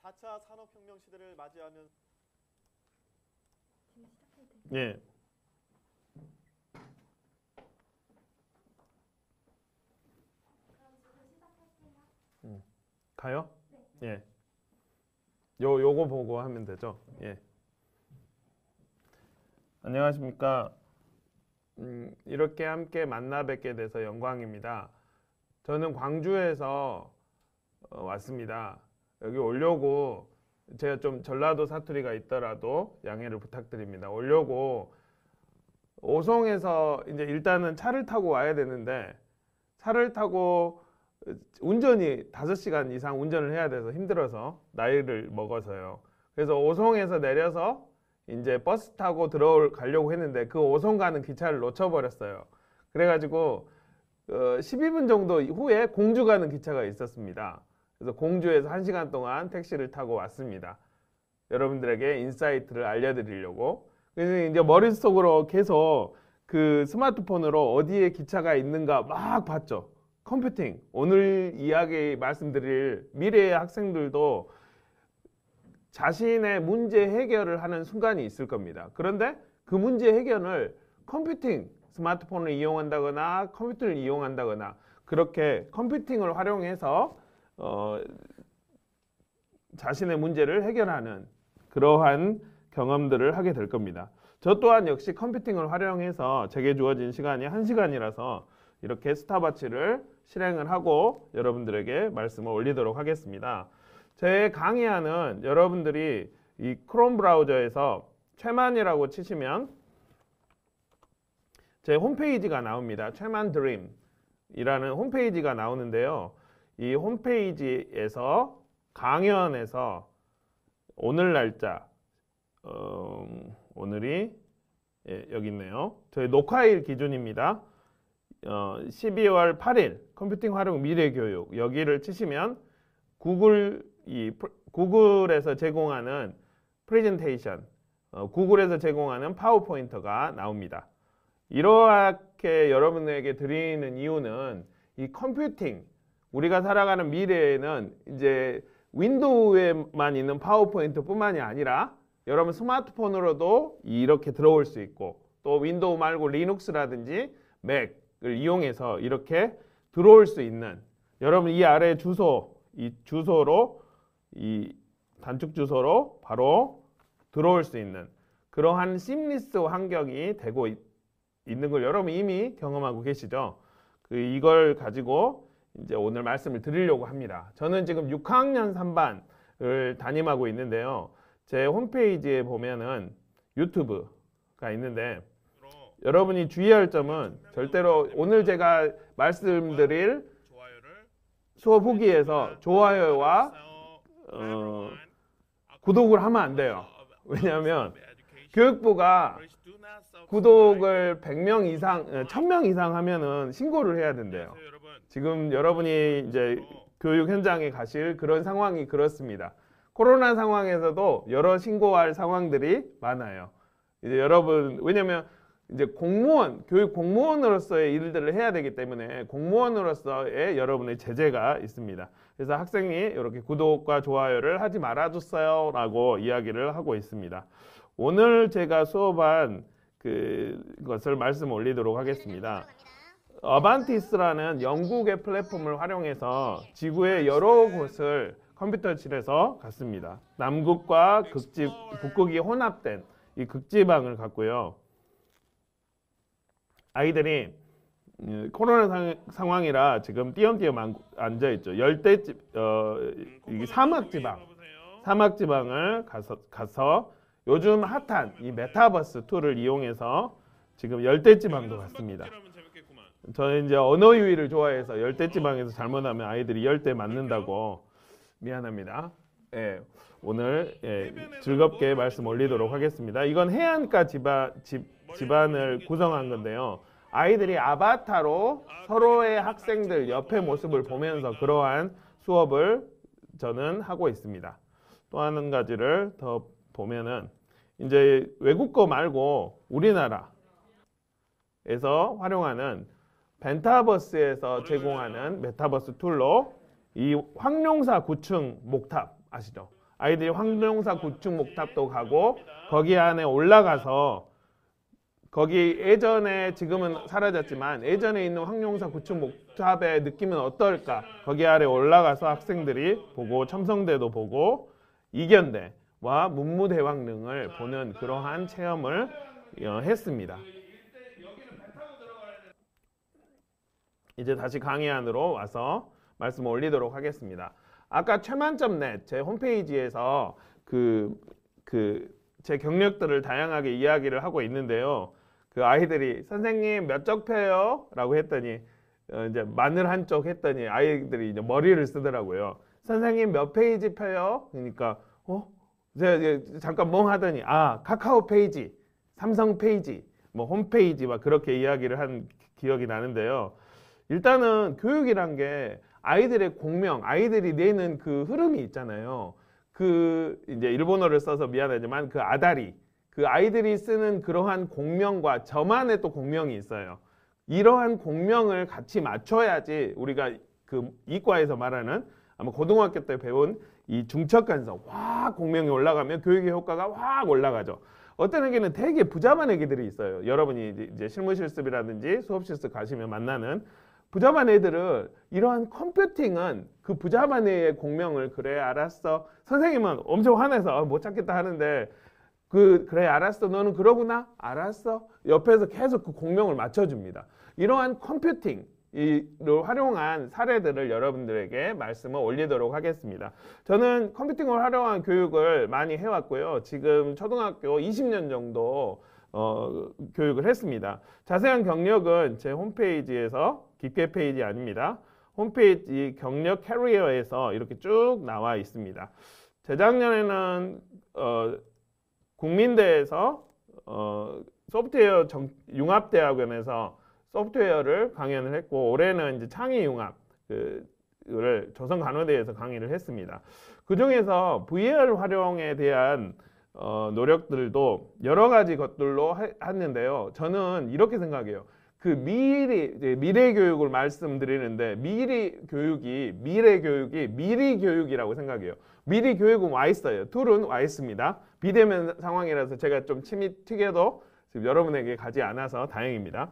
4차 산업혁명 시대를 맞이하면 예. 가요? 예. 요거 보고 하면 되죠. 예. 안녕하십니까. 이렇게 함께 만나 뵙게 돼서 영광입니다. 저는 광주에서 왔습니다. 여기 오려고 제가 좀 전라도 사투리가 있더라도 양해를 부탁드립니다. 오려고 오송에서 이제 일단은 차를 타고 와야 되는데 차를 타고 운전이 5시간 이상 운전을 해야 돼서 힘들어서 나이를 먹어서요. 그래서 오송에서 내려서 이제 버스 타고 가려고 했는데 그 오송 가는 기차를 놓쳐버렸어요. 그래가지고 12분 정도 후에 공주 가는 기차가 있었습니다. 그래서 공주에서 1시간 동안 택시를 타고 왔습니다. 여러분들에게 인사이트를 알려드리려고. 그래서 이제 머릿속으로 계속 그 스마트폰으로 어디에 기차가 있는가 막 봤죠. 컴퓨팅. 오늘 이야기 말씀드릴 미래의 학생들도 자신의 문제 해결을 하는 순간이 있을 겁니다. 그런데 그 문제 해결을 컴퓨팅, 스마트폰을 이용한다거나 컴퓨터를 이용한다거나 그렇게 컴퓨팅을 활용해서 자신의 문제를 해결하는 그러한 경험들을 하게 될 겁니다. 저 또한 역시 컴퓨팅을 활용해서 제게 주어진 시간이 1시간이라서 이렇게 스타바치를 실행을 하고 여러분들에게 말씀을 올리도록 하겠습니다. 제 강의하는 여러분들이 이 크롬 브라우저에서 최만이라고 치시면 제 홈페이지가 나옵니다. 최만 드림이라는 홈페이지가 나오는데요. 이 홈페이지에서 강연에서 오늘 날짜 오늘이 여기 있네요. 저희 녹화일 기준입니다. 12월 8일 컴퓨팅 활용 미래교육 여기를 치시면 구글에서 제공하는 프레젠테이션, 구글에서 제공하는 파워포인트가 나옵니다. 이렇게 여러분에게 드리는 이유는 이 컴퓨팅, 우리가 살아가는 미래에는 이제 윈도우에만 있는 파워포인트 뿐만이 아니라 여러분 스마트폰으로도 이렇게 들어올 수 있고 또 윈도우 말고 리눅스라든지 맥을 이용해서 이렇게 들어올 수 있는 여러분 이 아래 이 주소로 이 단축 주소로 바로 들어올 수 있는 그러한 심리스 환경이 되고 있는 걸 여러분 이미 경험하고 계시죠? 이걸 가지고 이제 오늘 말씀을 드리려고 합니다. 저는 지금 6학년 3반을 담임하고 있는데요. 제 홈페이지에 보면은 유튜브가 있는데 여러분이 주의할 점은 절대로 오늘 제가 말씀드릴 수업 후기에서 좋아요와 구독을 하면 안 돼요. 왜냐하면 교육부가 구독을 100명 이상, 1000명 이상 하면은 신고를 해야 된대요. 지금 여러분이 이제 교육 현장에 가실 그런 상황이 그렇습니다. 코로나 상황에서도 여러 신고할 상황들이 많아요. 이제 여러분, 왜냐면 이제 교육 공무원으로서의 일들을 해야 되기 때문에 공무원으로서의 여러분의 제재가 있습니다. 그래서 학생이 이렇게 구독과 좋아요를 하지 말아줬어요 라고 이야기를 하고 있습니다. 오늘 제가 수업한 그것을 말씀 올리도록 하겠습니다. 어반티스라는 영국의 플랫폼을 활용해서 지구의 여러 곳을 컴퓨터실에서 갔습니다. 남극과 북극이 혼합된 이 극지방을 갔고요. 아이들이 코로나 상황이라 지금 띄엄띄엄 앉아있죠. 이게 사막지방을 가서 요즘 핫한 이 메타버스 툴을 이용해서 지금 열대지방도 갔습니다. 저는 이제 언어 유희를 좋아해서 열대지방에서 잘못하면 아이들이 열대 맞는다고 미안합니다. 예, 오늘 즐겁게 말씀 올리도록 하겠습니다. 이건 해안가 집안을 구성한 건데요. 아이들이 아바타로 서로의 학생들 옆의 모습을 보면서 그러한 수업을 저는 하고 있습니다. 또 한 가지를 더 보면은 이제 외국거 말고 우리나라에서 활용하는 벤타버스에서 제공하는 메타버스 툴로 이 황룡사 9층 목탑 아시죠? 아이들이 황룡사 구축 목탑도 가고 거기 안에 올라가서 거기 예전에 지금은 사라졌지만 예전에 있는 황룡사 구축 목탑의 느낌은 어떨까? 거기 아래 올라가서 학생들이 보고 첨성대도 보고 이견대와 문무대왕릉을 보는 그러한 체험을 했습니다. 이제 다시 강의 안으로 와서 말씀을 올리도록 하겠습니다. 아까 최만점넷 제 홈페이지에서 제 경력들을 다양하게 이야기를 하고 있는데요. 그 아이들이 선생님 몇 쪽 펴요? 라고 했더니 이제 마늘 한 쪽 했더니 아이들이 이제 머리를 쓰더라고요. 선생님 몇 페이지 펴요? 그러니까 제가 잠깐 멍하더니 카카오 페이지, 삼성 페이지, 뭐 홈페이지 막 그렇게 이야기를 한 기억이 나는데요. 일단은 교육이란 게 아이들의 공명, 아이들이 내는 그 흐름이 있잖아요. 이제 일본어를 써서 미안하지만 그 아다리, 그 아이들이 쓰는 그러한 공명과 저만의 또 공명이 있어요. 이러한 공명을 같이 맞춰야지 우리가 그 이과에서 말하는 아마 고등학교 때 배운 이 중첩간섭 확 공명이 올라가면 교육의 효과가 확 올라가죠. 어떤 애기는 되게 부자만 애기들이 있어요. 여러분이 이제 실무 실습이라든지 수업 실습 가시면 만나는 부자반 애들은 이러한 컴퓨팅은 그 부자반 애의 공명을 그래 알았어. 선생님은 엄청 화내서 못 찾겠다 하는데 그래 알았어 너는 그러구나 알았어 옆에서 계속 그 공명을 맞춰줍니다. 이러한 컴퓨팅을 활용한 사례들을 여러분들에게 말씀을 올리도록 하겠습니다. 저는 컴퓨팅을 활용한 교육을 많이 해왔고요. 지금 초등학교 20년 정도 교육을 했습니다. 자세한 경력은 제 홈페이지에서 기계 페이지 아닙니다. 홈페이지 경력 캐리어에서 이렇게 쭉 나와 있습니다. 재작년에는 국민대에서 소프트웨어 융합대학원에서 소프트웨어를 강연을 했고 올해는 이제 창의융합을 조선간호대에서 강의를 했습니다. 그 중에서 VR 활용에 대한 노력들도 여러 가지 것들로 했는데요. 저는 이렇게 생각해요. 미래 교육을 말씀드리는데 미래 교육이 미리 교육이라고 생각해요. 미리 교육은 와 있어요. 툴은 와 있습니다. 비대면 상황이라서 제가 좀 침이 튀겨도 지금 여러분에게 가지 않아서 다행입니다.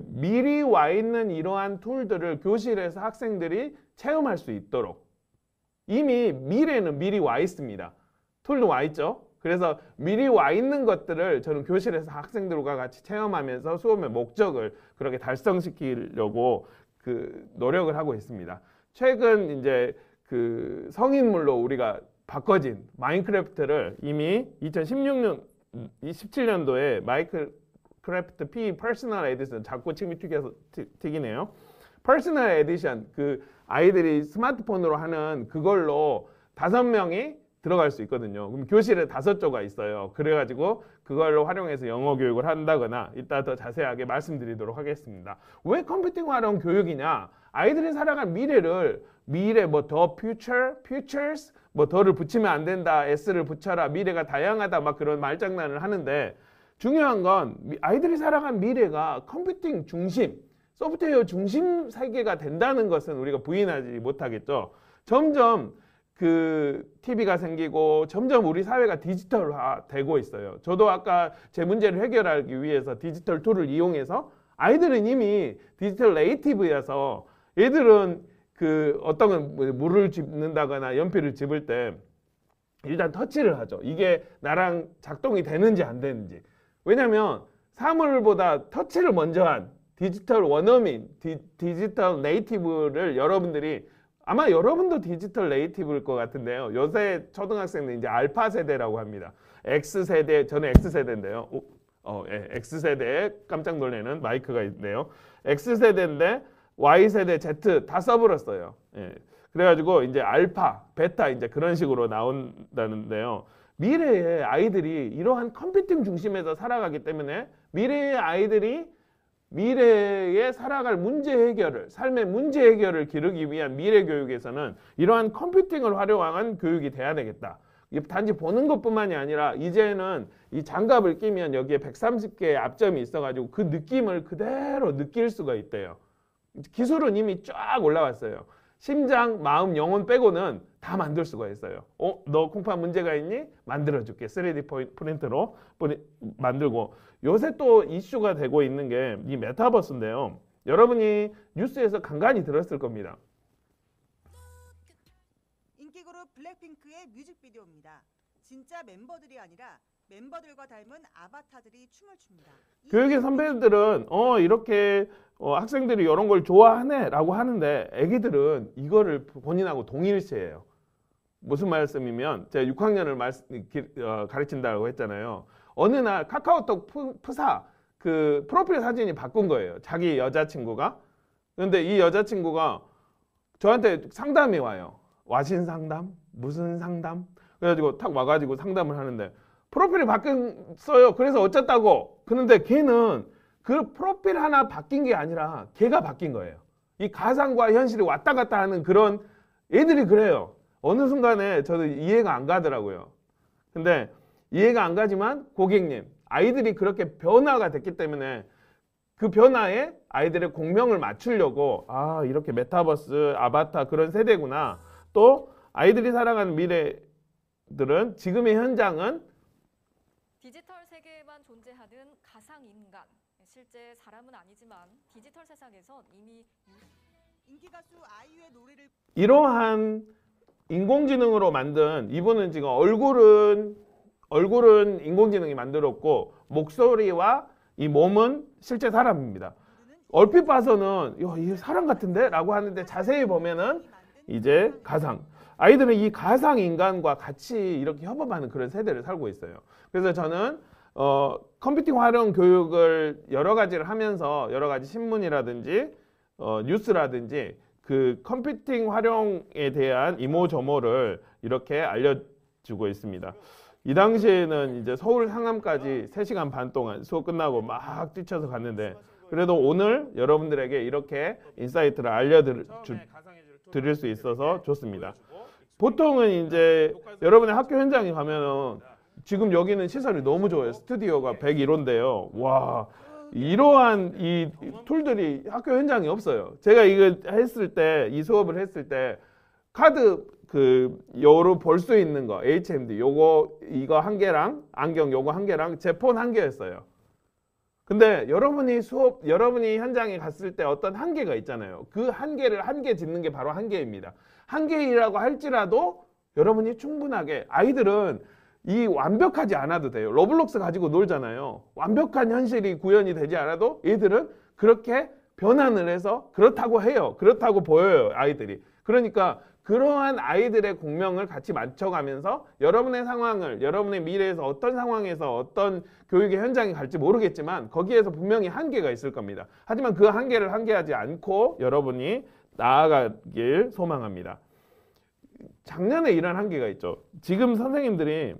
미리 와 있는 이러한 툴들을 교실에서 학생들이 체험할 수 있도록 이미 미래는 미리 와 있습니다. 툴도 와 있죠. 그래서 미리 와 있는 것들을 저는 교실에서 학생들과 같이 체험하면서 수업의 목적을 그렇게 달성시키려고 노력을 하고 있습니다. 최근 이제 성인물로 우리가 바꿔진 마인크래프트를 이미 2017년도에 마인크래프트 P 퍼스널 에디션 자꾸 침이 튀기네요. 퍼스널 에디션 아이들이 스마트폰으로 하는 그걸로 5명이 들어갈 수 있거든요. 그럼 교실에 5조가 있어요. 그래가지고 그걸로 활용해서 영어 교육을 한다거나 이따 더 자세하게 말씀드리도록 하겠습니다. 왜 컴퓨팅 활용 교육이냐? 아이들이 살아갈 미래를 더 futures 더를 붙이면 안 된다. s를 붙여라. 미래가 다양하다. 막 그런 말장난을 하는데 중요한 건 아이들이 살아갈 미래가 컴퓨팅 중심, 소프트웨어 중심 세계가 된다는 것은 우리가 부인하지 못하겠죠. 점점 TV가 생기고 점점 우리 사회가 디지털화 되고 있어요. 저도 아까 제 문제를 해결하기 위해서 디지털 툴을 이용해서 아이들은 이미 디지털 네이티브여서 얘들은 어떤 건 물을 집는다거나 연필을 집을 때 일단 터치를 하죠. 이게 나랑 작동이 되는지 안 되는지. 왜냐면 사물보다 터치를 먼저 한 디지털 원어민, 디지털 네이티브를 여러분들이 아마 여러분도 디지털 네이티브일 것 같은데요. 요새 초등학생들 이제 알파 세대라고 합니다. X세대, 저는 X세대인데요. X세대에 깜짝 놀라는 마이크가 있네요. X세대인데 Y세대, Z 다 써버렸어요. 그래가지고 이제 알파, 베타 이제 그런 식으로 나온다는데요. 미래의 아이들이 이러한 컴퓨팅 중심에서 살아가기 때문에 미래의 아이들이 미래에 살아갈 문제 해결을, 삶의 문제 해결을 기르기 위한 미래 교육에서는 이러한 컴퓨팅을 활용한 교육이 돼야 되겠다. 단지 보는 것뿐만이 아니라 이제는 이 장갑을 끼면 여기에 130개의 앞점이 있어가지고 그 느낌을 그대로 느낄 수가 있대요. 기술은 이미 쫙 올라왔어요. 심장, 마음, 영혼 빼고는 다 만들 수가 있어요. 너 콩팥 문제가 있니? 만들어줄게. 3D 프린터로 만들고. 요새 또 이슈가 되고 있는 게 이 메타버스인데요. 여러분이 뉴스에서 간간히 들었을 겁니다. 인기 그룹 블랙핑크의 뮤직비디오입니다. 진짜 멤버들이 아니라 멤버들과 닮은 아바타들이 춤을 춥니다. 교육의 선배들은 이렇게 학생들이 이런 걸 좋아하네라고 하는데 애기들은 이거를 본인하고 동일시해요. 무슨 말씀이면 제가 6학년을 가르친다고 했잖아요. 어느 날 카카오톡 프사 그 프로필 사진이 바꾼 거예요. 자기 여자친구가. 그런데 이 여자친구가 저한테 상담이 와요. 와신 상담? 무슨 상담? 그래가지고 탁 와가지고 상담을 하는데 프로필이 바뀌었어요. 그래서 어쨌다고. 그런데 걔는 그 프로필 하나 바뀐 게 아니라 걔가 바뀐 거예요. 이 가상과 현실이 왔다 갔다 하는 그런 애들이 그래요. 어느 순간에 저도 이해가 안 가더라고요. 근데 이해가 안 가지만 고객님, 아이들이 그렇게 변화가 됐기 때문에 그 변화에 아이들의 공명을 맞추려고 이렇게 메타버스, 아바타 그런 세대구나. 또 아이들이 살아가는 미래들은 지금의 현장은 디지털 세계에만 존재하는 가상 인간. 실제 사람은 아니지만 디지털 세상에선 이미 인기 가수 아이유의 노래를 이러한 인공지능으로 만든 이분은 지금 얼굴은 인공지능이 만들었고 목소리와 이 몸은 실제 사람입니다. 얼핏 봐서는 이게 사람 같은데? 라고 하는데 자세히 보면은 이제 가상. 아이들은 이 가상 인간과 같이 이렇게 협업하는 그런 세대를 살고 있어요. 그래서 저는 컴퓨팅 활용 교육을 여러 가지를 하면서 여러 가지 신문이라든지 뉴스라든지 그 컴퓨팅 활용에 대한 이모저모를 이렇게 알려주고 있습니다. 이 당시에는 이제 서울 상암까지 3시간 반 동안 수업 끝나고 막 뛰쳐서 갔는데 그래도 오늘 여러분들에게 이렇게 인사이트를 알려드릴 수 있어서 좋습니다. 보통은 이제 여러분의 학교 현장에 가면은 지금 여기는 시설이 너무 좋아요. 스튜디오가 101호인데요. 와, 이러한 이 툴들이 학교 현장에 없어요. 제가 이거 했을 때, 이 수업을 했을 때 카드 요로 볼 수 있는 거 HMD 이거 한 개랑 안경 요거 한 개랑 제 폰 한 개였어요. 근데 여러분이 현장에 갔을 때 어떤 한계가 있잖아요. 그 한계를 한계 짓는 게 바로 한계입니다. 한계이라고 할지라도 여러분이 충분하게 아이들은 이 완벽하지 않아도 돼요. 로블록스 가지고 놀잖아요. 완벽한 현실이 구현이 되지 않아도 얘들은 그렇게 변환을 해서 그렇다고 해요. 그렇다고 보여요, 아이들이. 그러니까 그러한 아이들의 공명을 같이 맞춰가면서 여러분의 상황을, 여러분의 미래에서 어떤 상황에서 어떤 교육의 현장에 갈지 모르겠지만 거기에서 분명히 한계가 있을 겁니다. 하지만 그 한계를 한계하지 않고 여러분이 나아가길 소망합니다. 작년에 이런 한계가 있죠. 지금 선생님들이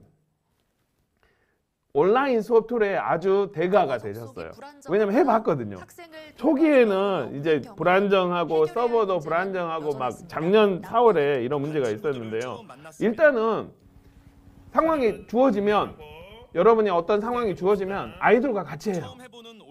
온라인 수업 툴에 아주 대가가 되셨어요. 왜냐면 해봤거든요. 초기에는 이제 불안정하고 서버도 불안정하고 막 작년 4월에 이런 문제가 있었는데요. 일단은 상황이 주어지면 여러분이 어떤 상황이 주어지면 아이들과 같이 해요.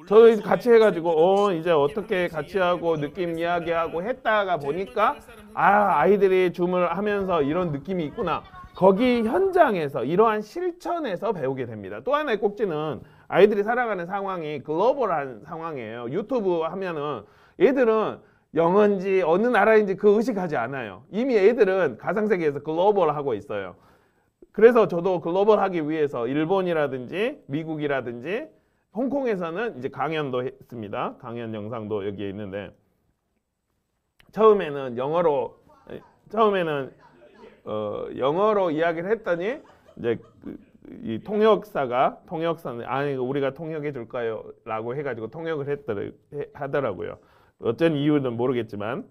저희 같이 해가지고 이제 어떻게 같이 하고 느낌 이야기하고 했다가 보니까 아이들이 줌을 하면서 이런 느낌이 있구나. 거기 현장에서 이러한 실천에서 배우게 됩니다. 또 하나의 꼭지는 아이들이 살아가는 상황이 글로벌한 상황이에요. 유튜브 하면은 애들은 영어인지 어느 나라인지 그 의식하지 않아요. 이미 애들은 가상세계에서 글로벌하고 있어요. 그래서 저도 글로벌하기 위해서 일본이라든지 미국이라든지 홍콩에서는 이제 강연도 했습니다. 강연 영상도 여기에 있는데 처음에는 영어로 이야기를 했더니 이제 이 통역사는 아니 우리가 통역해 줄까요? 라고 해가지고 통역을 하더라고요. 어쩐 이유는 모르겠지만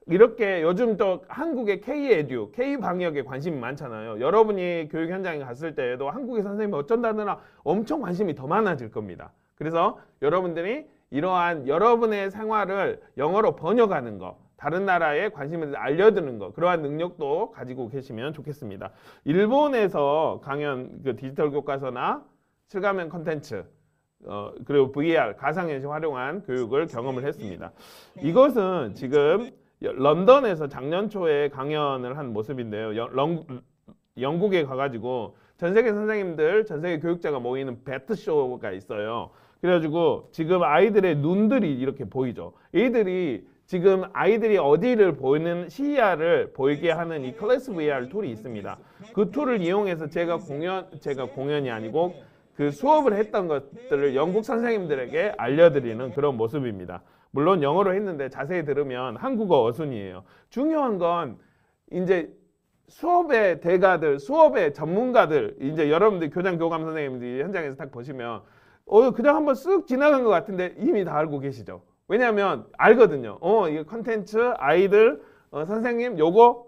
이렇게 요즘 또 한국의 K-에듀, K-방역에 관심이 많잖아요. 여러분이 교육 현장에 갔을 때에도 한국의 선생님이 어쩐다느나 엄청 관심이 더 많아질 겁니다. 그래서 여러분들이 이러한 여러분의 생활을 영어로 번역하는 거, 다른 나라에 관심을 알려드는 거, 그러한 능력도 가지고 계시면 좋겠습니다. 일본에서 강연, 디지털 교과서나 실감형 컨텐츠, 그리고 VR, 가상현실 활용한 교육을 경험을 했습니다. 이것은 지금 런던에서 작년 초에 강연을 한 모습인데요. 영국에 가가지고 전 세계 선생님들, 전 세계 교육자가 모이는 배트쇼가 있어요. 그래가지고 지금 아이들의 눈들이 이렇게 보이죠. 지금 아이들이 어디를 보이는 시야를 보이게 하는 이 클래스 VR 툴이 있습니다. 그 툴을 이용해서 제가 공연이 아니고 그 수업을 했던 것들을 영국 선생님들에게 알려드리는 그런 모습입니다. 물론 영어로 했는데 자세히 들으면 한국어 어순이에요. 중요한 건 이제 수업의 대가들, 수업의 전문가들, 이제 여러분들 교장, 교감 선생님들이 현장에서 딱 보시면 그냥 한번 쓱 지나간 것 같은데 이미 다 알고 계시죠. 왜냐하면 알거든요. 이거 컨텐츠, 아이들, 선생님, 요거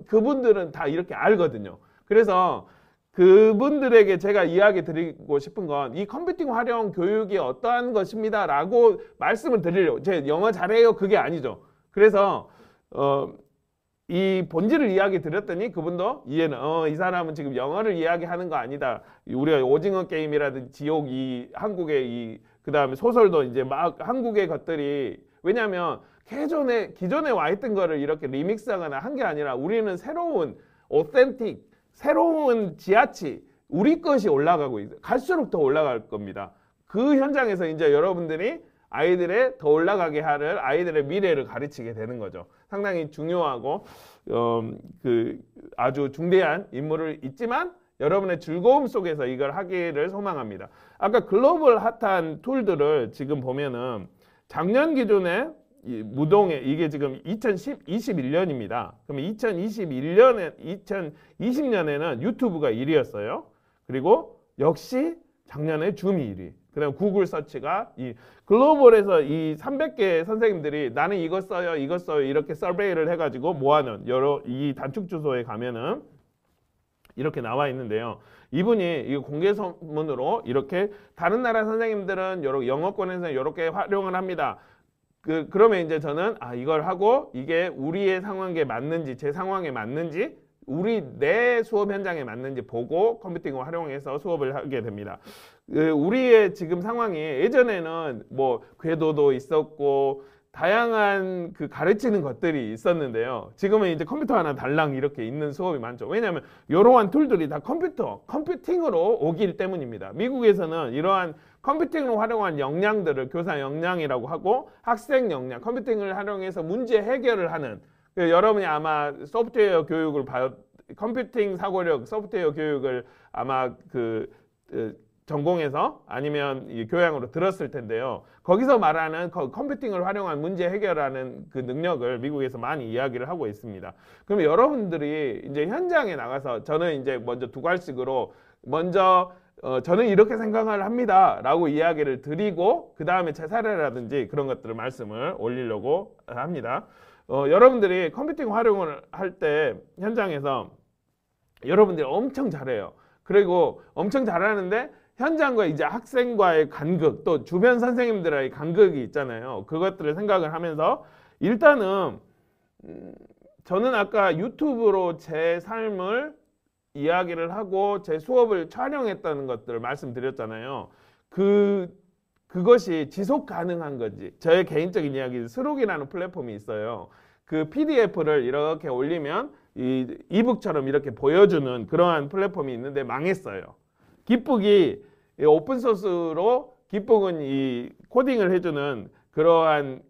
그분들은 다 이렇게 알거든요. 그래서 그분들에게 제가 이야기 드리고 싶은 건 이 컴퓨팅 활용 교육이 어떠한 것입니다 라고 말씀을 드리려고. 제가 영어 잘해요 그게 아니죠. 그래서 이 본질을 이야기 드렸더니 그분도 이해는 이 사람은 지금 영어를 이야기하는 거 아니다. 우리가 오징어 게임이라든지 지옥 한국의 그 다음에 소설도 이제 막 한국의 것들이 왜냐하면 기존에 와 있던 거를 이렇게 리믹스하거나 한 게 아니라 우리는 새로운 오센틱 새로운 지하치 우리 것이 올라가고 있어요. 갈수록 더 올라갈 겁니다. 그 현장에서 이제 여러분들이 더 올라가게 하는 아이들의 미래를 가르치게 되는 거죠. 상당히 중요하고 아주 중대한 임무를 있지만 여러분의 즐거움 속에서 이걸 하기를 소망합니다. 아까 글로벌 핫한 툴들을 지금 보면은 작년 기준에 무동에 이게 지금 2021년입니다. 그럼 2020년에는 유튜브가 1위였어요. 그리고 역시 작년에 줌이 1위. 그다음 구글 서치가 글로벌에서 이 300개 선생님들이 나는 이거 써요 이렇게 서베이를 해가지고 모아놓은 이 단축 주소에 가면은 이렇게 나와 있는데요. 이분이 이 공개 선문으로 이렇게 다른 나라 선생님들은 영어권에서 이렇게 활용을 합니다. 그러면 이제 저는 이걸 하고 이게 우리의 상황에 맞는지 제 상황에 맞는지 내 수업 현장에 맞는지 보고 컴퓨팅을 활용해서 수업을 하게 됩니다. 우리의 지금 상황이 예전에는 뭐 궤도도 있었고 다양한 가르치는 것들이 있었는데요. 지금은 이제 컴퓨터 하나 달랑 이렇게 있는 수업이 많죠. 왜냐하면 이러한 툴들이 다 컴퓨팅으로 오기 때문입니다. 미국에서는 이러한 컴퓨팅으로 활용한 역량들을 교사 역량이라고 하고 학생 역량, 컴퓨팅을 활용해서 문제 해결을 하는 여러분이 아마 소프트웨어 교육을 컴퓨팅 사고력 소프트웨어 교육을 아마 전공에서 아니면 교양으로 들었을 텐데요. 거기서 말하는 컴퓨팅을 활용한 문제 해결하는 그 능력을 미국에서 많이 이야기를 하고 있습니다. 그럼 여러분들이 이제 현장에 나가서 저는 이제 먼저 두 갈씩으로 저는 이렇게 생각을 합니다 라고 이야기를 드리고 그 다음에 제 사례라든지 그런 것들을 말씀을 올리려고 합니다. 여러분들이 컴퓨팅 활용을 할 때 현장에서 여러분들이 엄청 잘해요. 그리고 엄청 잘하는데 현장과 이제 학생과의 간극 또 주변 선생님들의 간극이 있잖아요. 그것들을 생각을 하면서 일단은 저는 아까 유튜브로 제 삶을 이야기를 하고 제 수업을 촬영했다는 것들을 말씀드렸잖아요. 그것이 지속 가능한 건지 저의 개인적인 이야기 스록이라는 플랫폼이 있어요. 그 PDF를 이렇게 올리면 이북처럼 이렇게 보여주는 그러한 플랫폼이 있는데 망했어요. 기북이 오픈소스로 기북은 이 코딩을 해주는 그러한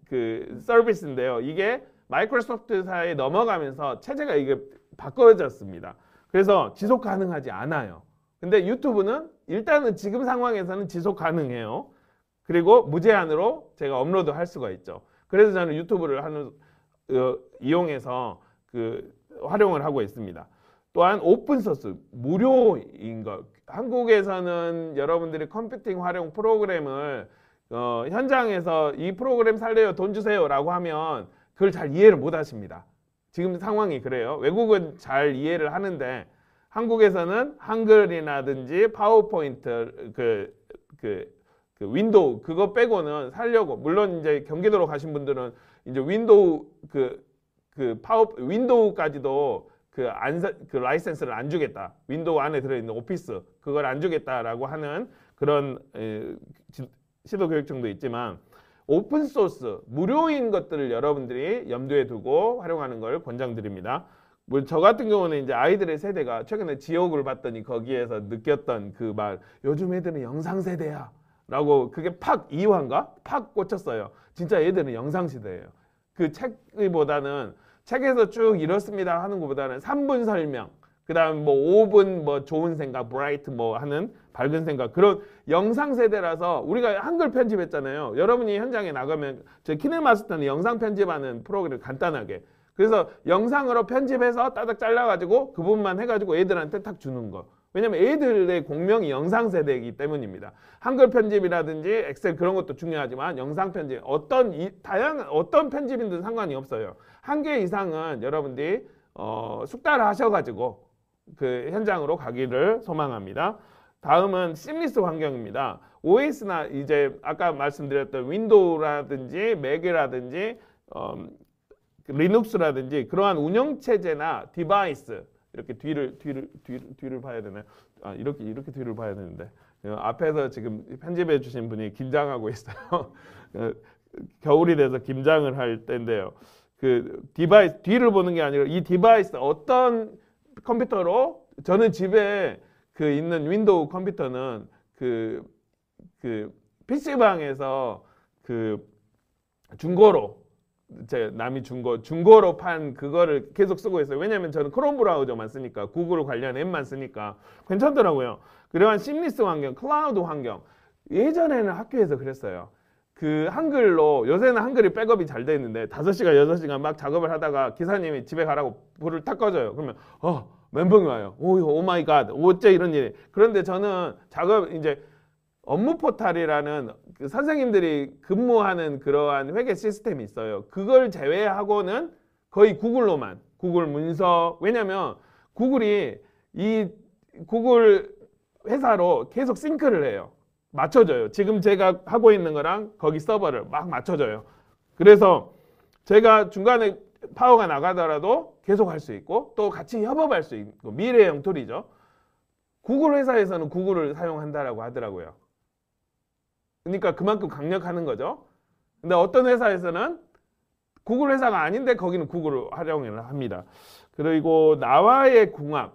서비스인데요. 이게 마이크로소프트사에 넘어가면서 체제가 이게 바꿔졌습니다. 그래서 지속 가능하지 않아요. 근데 유튜브는 일단은 지금 상황에서는 지속 가능해요. 그리고 무제한으로 제가 업로드 할 수가 있죠. 그래서 저는 유튜브를 이용해서 활용을 하고 있습니다. 또한 오픈소스, 무료인 것. 한국에서는 여러분들이 컴퓨팅 활용 프로그램을 현장에서 이 프로그램 살래요? 돈 주세요 라고 하면 그걸 잘 이해를 못 하십니다. 지금 상황이 그래요. 외국은 잘 이해를 하는데 한국에서는 한글이라든지 파워포인트 윈도우 그거 빼고는 살려고 물론 이제 경기도로 가신 분들은 이제 윈도우 윈도우까지도 라이센스를 안 주겠다. 윈도우 안에 들어있는 오피스 그걸 안 주겠다라고 하는 그런 시도 교육청도 있지만 오픈 소스, 무료인 것들을 여러분들이 염두에 두고 활용하는 걸 권장드립니다. 뭐 저 같은 경우는 이제 아이들의 세대가 최근에 지옥을 봤더니 거기에서 느꼈던 그 말, 요즘 애들은 영상 세대야 라고 그게 팍 2화인가? 팍 꽂혔어요. 진짜 애들은 영상 시대예요. 그 책보다는 책에서 쭉 이렇습니다 하는 것보다는 3분 설명, 그 다음 뭐 5분 뭐 좋은 생각, 브라이트 뭐 하는 밝은 생각, 그런 영상 세대라서 우리가 한글 편집했잖아요. 여러분이 현장에 나가면 저 키네마스터는 영상 편집하는 프로그램을 간단하게, 그래서 영상으로 편집해서 따닥 잘라가지고 그 부분만 해가지고 애들한테 딱 주는 거. 왜냐면 애들의 공명이 영상 세대이기 때문입니다. 한글 편집이라든지 엑셀 그런 것도 중요하지만 영상 편집, 다양한 어떤 편집이든 상관이 없어요. 한 개 이상은 여러분들이 숙달하셔가지고 그 현장으로 가기를 소망합니다. 다음은 심리스 환경입니다. OS나 이제 아까 말씀드렸던 윈도우라든지 맥이라든지 리눅스라든지 그러한 운영체제나 디바이스, 이렇게 뒤를 봐야 되나요? 아, 이렇게 뒤를 봐야 되는데 앞에서 지금 편집해 주신 분이 김장하고 있어요. 겨울이 돼서 김장을 할 때인데요. 그 디바이스 뒤를 보는 게 아니라 이 디바이스 어떤 컴퓨터로, 저는 집에 그 있는 윈도우 컴퓨터는 그 PC방에서 그 중고로, 제 남이 중고로 판 그거를 계속 쓰고 있어요. 왜냐면 저는 크롬 브라우저만 쓰니까, 구글 관련 앱만 쓰니까 괜찮더라고요. 그러한 심리스 환경, 클라우드 환경, 예전에는 학교에서 그랬어요. 그 한글로, 요새는 한글이 백업이 잘 돼 있는데 5시간 6시간 막 작업을 하다가 기사님이 집에 가라고 불을 탁 꺼져요. 그러면 멘붕이 와요. 오 마이 갓, 어째 이런 일이. 그런데 저는 이제 업무 포탈이라는 그 선생님들이 근무하는 그러한 회계 시스템이 있어요. 그걸 제외하고는 거의 구글로만, 구글 문서, 왜냐면 구글이 이 구글 회사로 계속 싱크를 해요. 맞춰줘요. 지금 제가 하고 있는 거랑 거기 서버를 막 맞춰줘요. 그래서 제가 중간에 파워가 나가더라도 계속 할 수 있고 또 같이 협업할 수 있고, 미래형 툴이죠. 구글 회사에서는 구글을 사용한다라고 하더라고요. 그러니까 그만큼 강력하는 거죠. 근데 어떤 회사에서는 구글 회사가 아닌데 거기는 구글을 활용을 합니다. 그리고 나와의 궁합,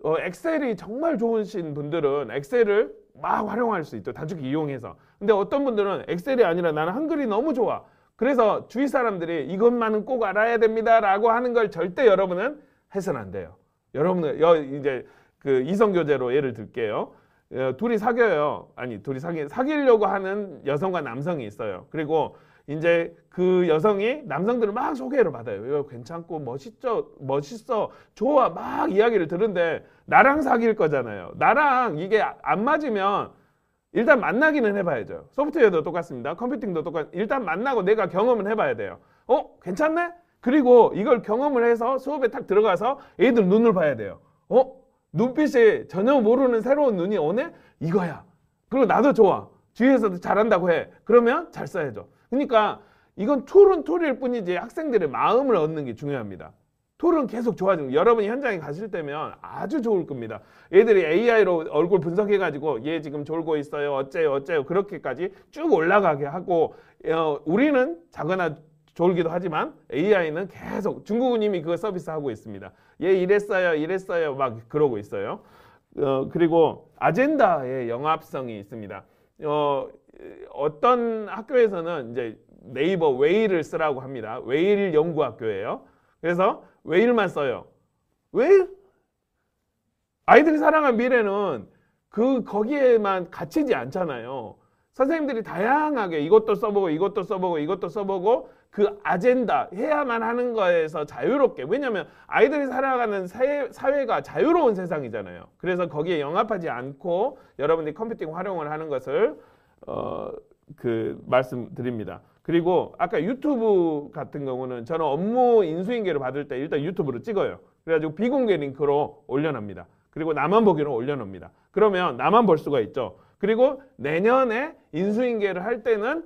엑셀이 정말 좋으신 분들은 엑셀을 막 활용할 수 있죠. 단축키 이용해서. 근데 어떤 분들은 엑셀이 아니라 나는 한글이 너무 좋아. 그래서 주위 사람들이 이것만은 꼭 알아야 됩니다 라고 하는 걸 절대 여러분은 해서는 안 돼요. 여러분은 이제 그 이성교제로 예를 들게요. 둘이 사귀어요. 아니, 사귀려고 하는 여성과 남성이 있어요. 그리고 이제 그 여성이 남성들을 막 소개를 받아요. 이거 괜찮고 멋있어, 좋아, 막 이야기를 들은데 나랑 사귈 거잖아요. 나랑 이게 안 맞으면 일단 만나기는 해봐야죠. 소프트웨어도 똑같습니다. 컴퓨팅도 일단 만나고 내가 경험을 해봐야 돼요. 괜찮네? 그리고 이걸 경험을 해서 수업에 딱 들어가서 애들 눈을 봐야 돼요. 눈빛이 전혀 모르는 새로운 눈이 오네? 이거야. 그리고 나도 좋아. 주위에서도 잘한다고 해. 그러면 잘 써야죠. 그러니까 이건 툴은 툴일 뿐이지 학생들의 마음을 얻는 게 중요합니다. 툴은 계속 좋아지고, 여러분이 현장에 가실 때면 아주 좋을 겁니다. 애들이 AI로 얼굴 분석해가지고 얘 지금 졸고 있어요, 어째요 그렇게까지 쭉 올라가게 하고, 우리는 자거나 졸기도 하지만 AI는 계속, 중국은 이미 그거 서비스 하고 있습니다. 얘 이랬어요 막 그러고 있어요. 그리고 아젠다의 영합성이 있습니다. 어떤 학교에서는 이제 네이버 웨일을 쓰라고 합니다. 웨일 연구학교예요. 그래서 웨일만 써요. 웨일? 아이들이 살아갈 미래는 거기에만 갇히지 않잖아요. 선생님들이 다양하게 이것도 써보고 그 아젠다 해야만 하는 거에서 자유롭게, 왜냐하면 아이들이 살아가는 사회가 자유로운 세상이잖아요. 그래서 거기에 영합하지 않고 여러분들이 컴퓨팅 활용을 하는 것을 말씀드립니다. 그리고 아까 유튜브 같은 경우는 저는 업무 인수인계를 받을 때 일단 유튜브로 찍어요. 그래가지고 비공개 링크로 올려놓습니다. 그리고 나만 보기로 올려놓습니다. 그러면 나만 볼 수가 있죠. 그리고 내년에 인수인계를 할 때는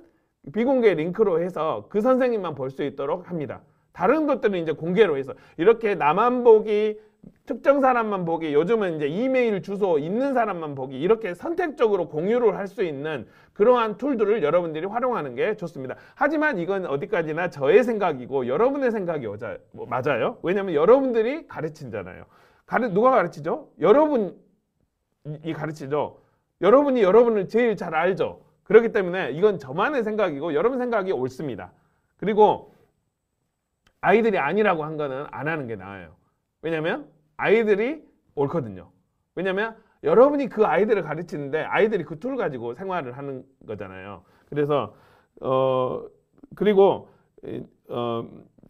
비공개 링크로 해서 그 선생님만 볼 수 있도록 합니다. 다른 것들은 이제 공개로 해서 이렇게 나만 보기 특정 사람만 보기, 요즘은 이제 이메일 주소 있는 사람만 보기, 이렇게 선택적으로 공유를 할 수 있는 그러한 툴들을 여러분들이 활용하는 게 좋습니다. 하지만 이건 어디까지나 저의 생각이고 여러분의 생각이 맞아요. 왜냐하면 여러분들이 가르친잖아요. 누가 가르치죠? 여러분이 가르치죠. 여러분이 여러분을 제일 잘 알죠. 그렇기 때문에 이건 저만의 생각이고 여러분 생각이 옳습니다. 그리고 아이들이 아니라고 한 거는 안 하는 게 나아요. 왜냐하면 아이들이 옳거든요. 왜냐하면 여러분이 그 아이들을 가르치는데 아이들이 그 툴 가지고 생활을 하는 거잖아요. 그래서 그리고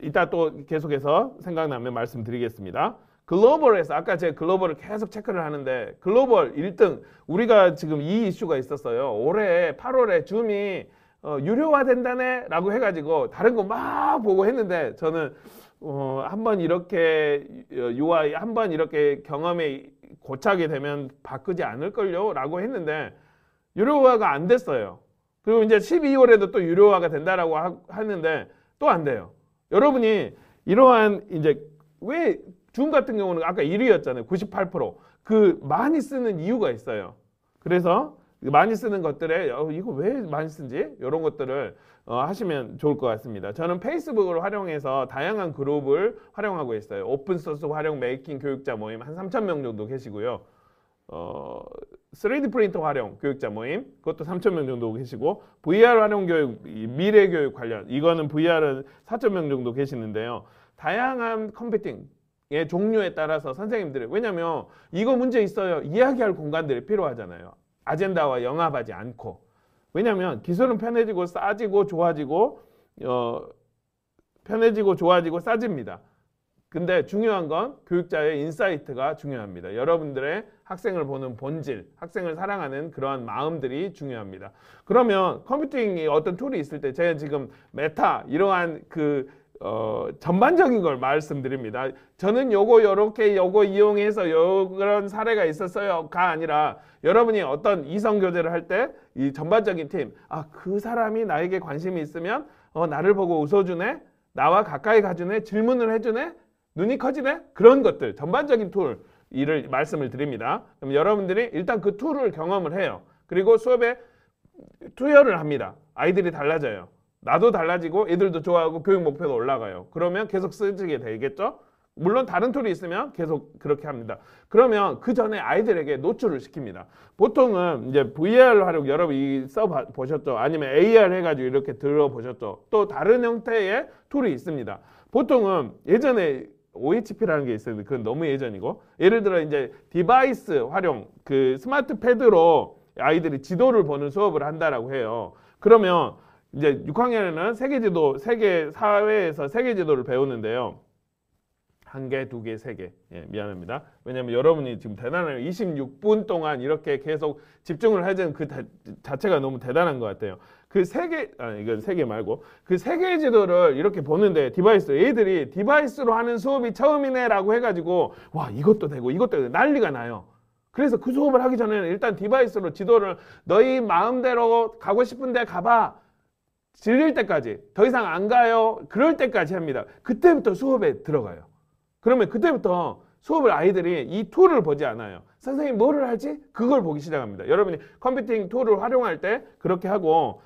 이따 또 계속해서 생각나면 말씀드리겠습니다. 글로벌에서 아까 제가 글로벌을 계속 체크를 하는데 글로벌 1등 우리가 지금 이 이슈가 있었어요. 올해 8월에 줌이 유료화된다네 라고 해가지고 다른 거 막 보고 했는데 저는 한번 이렇게 UI 한번 이렇게 경험에 고착이 되면 바꾸지 않을걸요 라고 했는데 유료화가 안 됐어요. 그리고 이제 12월에도 또 유료화가 된다라고 하는데 또 안 돼요. 여러분이 이러한 이제 왜 줌 같은 경우는 아까 1위였잖아요. 98%. 그 많이 쓰는 이유가 있어요. 그래서 많이 쓰는 것들에 이거 왜 많이 쓰지? 이런 것들을 하시면 좋을 것 같습니다. 저는 페이스북을 활용해서 다양한 그룹을 활용하고 있어요. 오픈소스 활용 메이킹 교육자 모임 한 3,000명 정도 계시고요. 3D 프린터 활용 교육자 모임 그것도 3,000명 정도 계시고 VR 활용 교육 미래 교육 관련 이거는 VR은 4,000명 정도 계시는데요. 다양한 컴퓨팅의 종류에 따라서 선생님들이 왜냐면 이거 문제 있어요. 이야기할 공간들이 필요하잖아요. 아젠다와 영합하지 않고. 왜냐하면 기술은 편해지고 싸지고 좋아지고 편해지고 좋아지고 싸집니다. 근데 중요한 건 교육자의 인사이트가 중요합니다. 여러분들의 학생을 보는 본질, 학생을 사랑하는 그러한 마음들이 중요합니다. 그러면 컴퓨팅이 어떤 툴이 있을 때 제가 지금 메타 이러한 전반적인 걸 말씀드립니다. 저는 요거 이용해서 그런 사례가 있었어요가 아니라 여러분이 어떤 이성 교제를 할 때 이 전반적인 팀, 그 사람이 나에게 관심이 있으면 나를 보고 웃어주네, 나와 가까이 가주네, 질문을 해주네, 눈이 커지네, 그런 것들 전반적인 툴 이를 말씀을 드립니다. 그럼 여러분들이 일단 그 툴을 경험을 해요. 그리고 수업에 투여를 합니다. 아이들이 달라져요. 나도 달라지고 애들도 좋아하고 교육 목표도 올라가요. 그러면 계속 쓰게 되겠죠? 물론 다른 툴이 있으면 계속 그렇게 합니다. 그러면 그 전에 아이들에게 노출을 시킵니다. 보통은 이제 VR 활용 여러분이 써보셨죠? 아니면 AR 해가지고 이렇게 들어보셨죠? 또 다른 형태의 툴이 있습니다. 보통은 예전에 OHP라는 게 있었는데 그건 너무 예전이고 예를 들어 이제 디바이스 활용 그 스마트 패드로 아이들이 지도를 보는 수업을 한다라고 해요. 그러면 이제 6학년에는 세계지도, 세계 사회에서 세계지도를 배우는데요. 1개, 2개, 3개. 예, 미안합니다. 왜냐면 여러분이 지금 대단해요. 26분 동안 이렇게 계속 집중을 해준 그 자체가 너무 대단한 것 같아요. 그 3개, 이건 3개 말고 그 3개의 지도를 이렇게 보는데 애들이 디바이스로 하는 수업이 처음이네라고 해가지고 와, 이것도 되고 이것도 되고 난리가 나요. 그래서 그 수업을 하기 전에는 일단 디바이스로 지도를 너희 마음대로 가고 싶은데 가봐. 질릴 때까지 더 이상 안 가요. 그럴 때까지 합니다. 그때부터 수업에 들어가요. 그러면 그때부터 수업을 아이들이 이 툴을 보지 않아요. 선생님이 뭐를 할지 그걸 보기 시작합니다. 여러분이 컴퓨팅 툴을 활용할 때 그렇게 하고